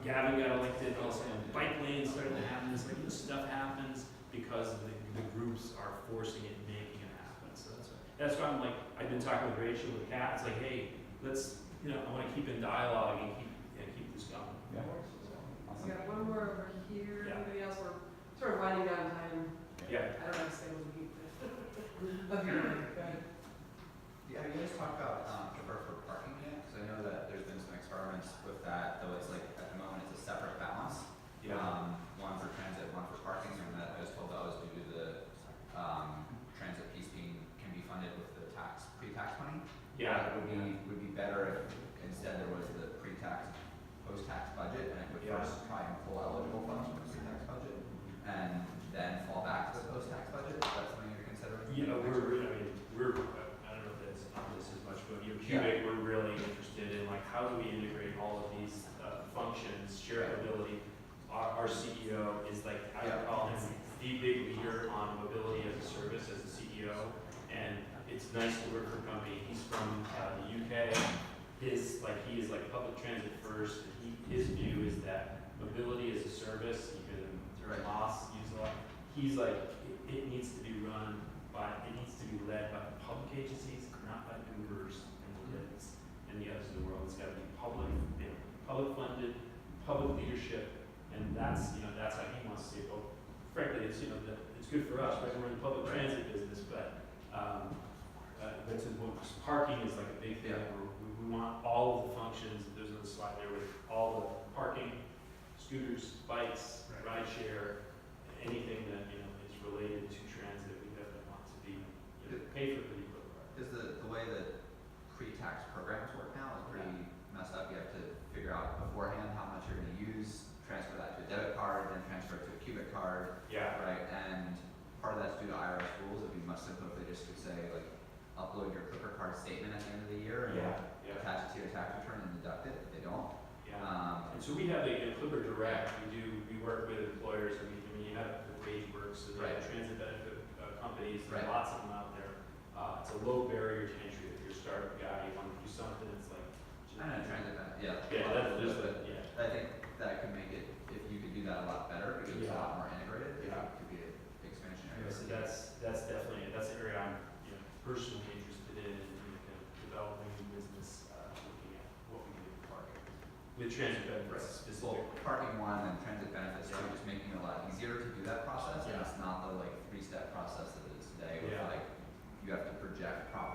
Gavin got elected, all of a sudden bike lanes started to happen. This like, this stuff happens because the groups are forcing it and making it happen. So that's why I'm like, I've been talking with Rachel, with Kat. It's like, hey, let's you know, I wanna keep in dialogue and keep this going. Yeah. We got one more over here. Yeah. Anybody else? We're sort of winding down time. Yeah. I don't have to stay with you. Love you. Go ahead. Yeah, have you guys talked about Clipper for parking yet? Because I know that there's been some experiments with that, though it's like, at the moment, it's a separate balance. One for transit, one for parking, and that I was told that was due to the transit piece can be funded with the pre-tax money. Yeah. It would be better if instead there was the pre-tax, post-tax budget, and it would first try and pull eligible funds from the pre-tax budget, and then fall back to the post-tax budget. Is that something you're considering? You know, I don't know if that's on this as much, but Cubic, we're really interested in like, how do we integrate all of these functions, shareability. Our CEO is like, I call him the big leader on mobility as a service as a CEO, and it's nice to work for a company. He's from the UK. He is like public transit first, and his view is that mobility as a service, even Moss uses a lot. He's like, it needs to be led by public agencies, not by Ubers and Lyfts and the others in the world. It's got to be public funded, public leadership, and that's how he wants to see it. Well, frankly, it's it's good for us, right? We're in the public transit business, but parking is like a big thing. We want all of the functions. There's a slide there with all the parking, scooters, bikes, ride share, anything that is related to transit. We definitely want to be pay for the equipment. Because the way that pre-tax programs work now is pretty messed up. You have to figure out beforehand how much you're going to use, transfer that to a debit card, then transfer it to a Cubic card. Yeah. Right. And part of that's due to IRS rules. It'd be much simpler if they just could say like, upload your Clipper card statement at the end of the year and attach it to your tax return and deduct it. If they don't. And so we have a Clipper Direct. We work with employers. I mean, you have the WageWorks, so they have transit benefit companies. There are lots of them out there. It's a low barrier to entry. If you're a startup guy, you want to do something. It's like I know transit benefit. Yeah. Yeah. I think that could make it if you could do that a lot better because it's a lot more integrated. It could be expansionary. So that's definitely an area I'm personally interested in kind of developing a business, looking at what we can do with parking with transit benefits specifically. Well, parking one and transit benefits too, just making it a lot easier to do that process, and it's not the like 3-step process that it is today. With, like you have to project property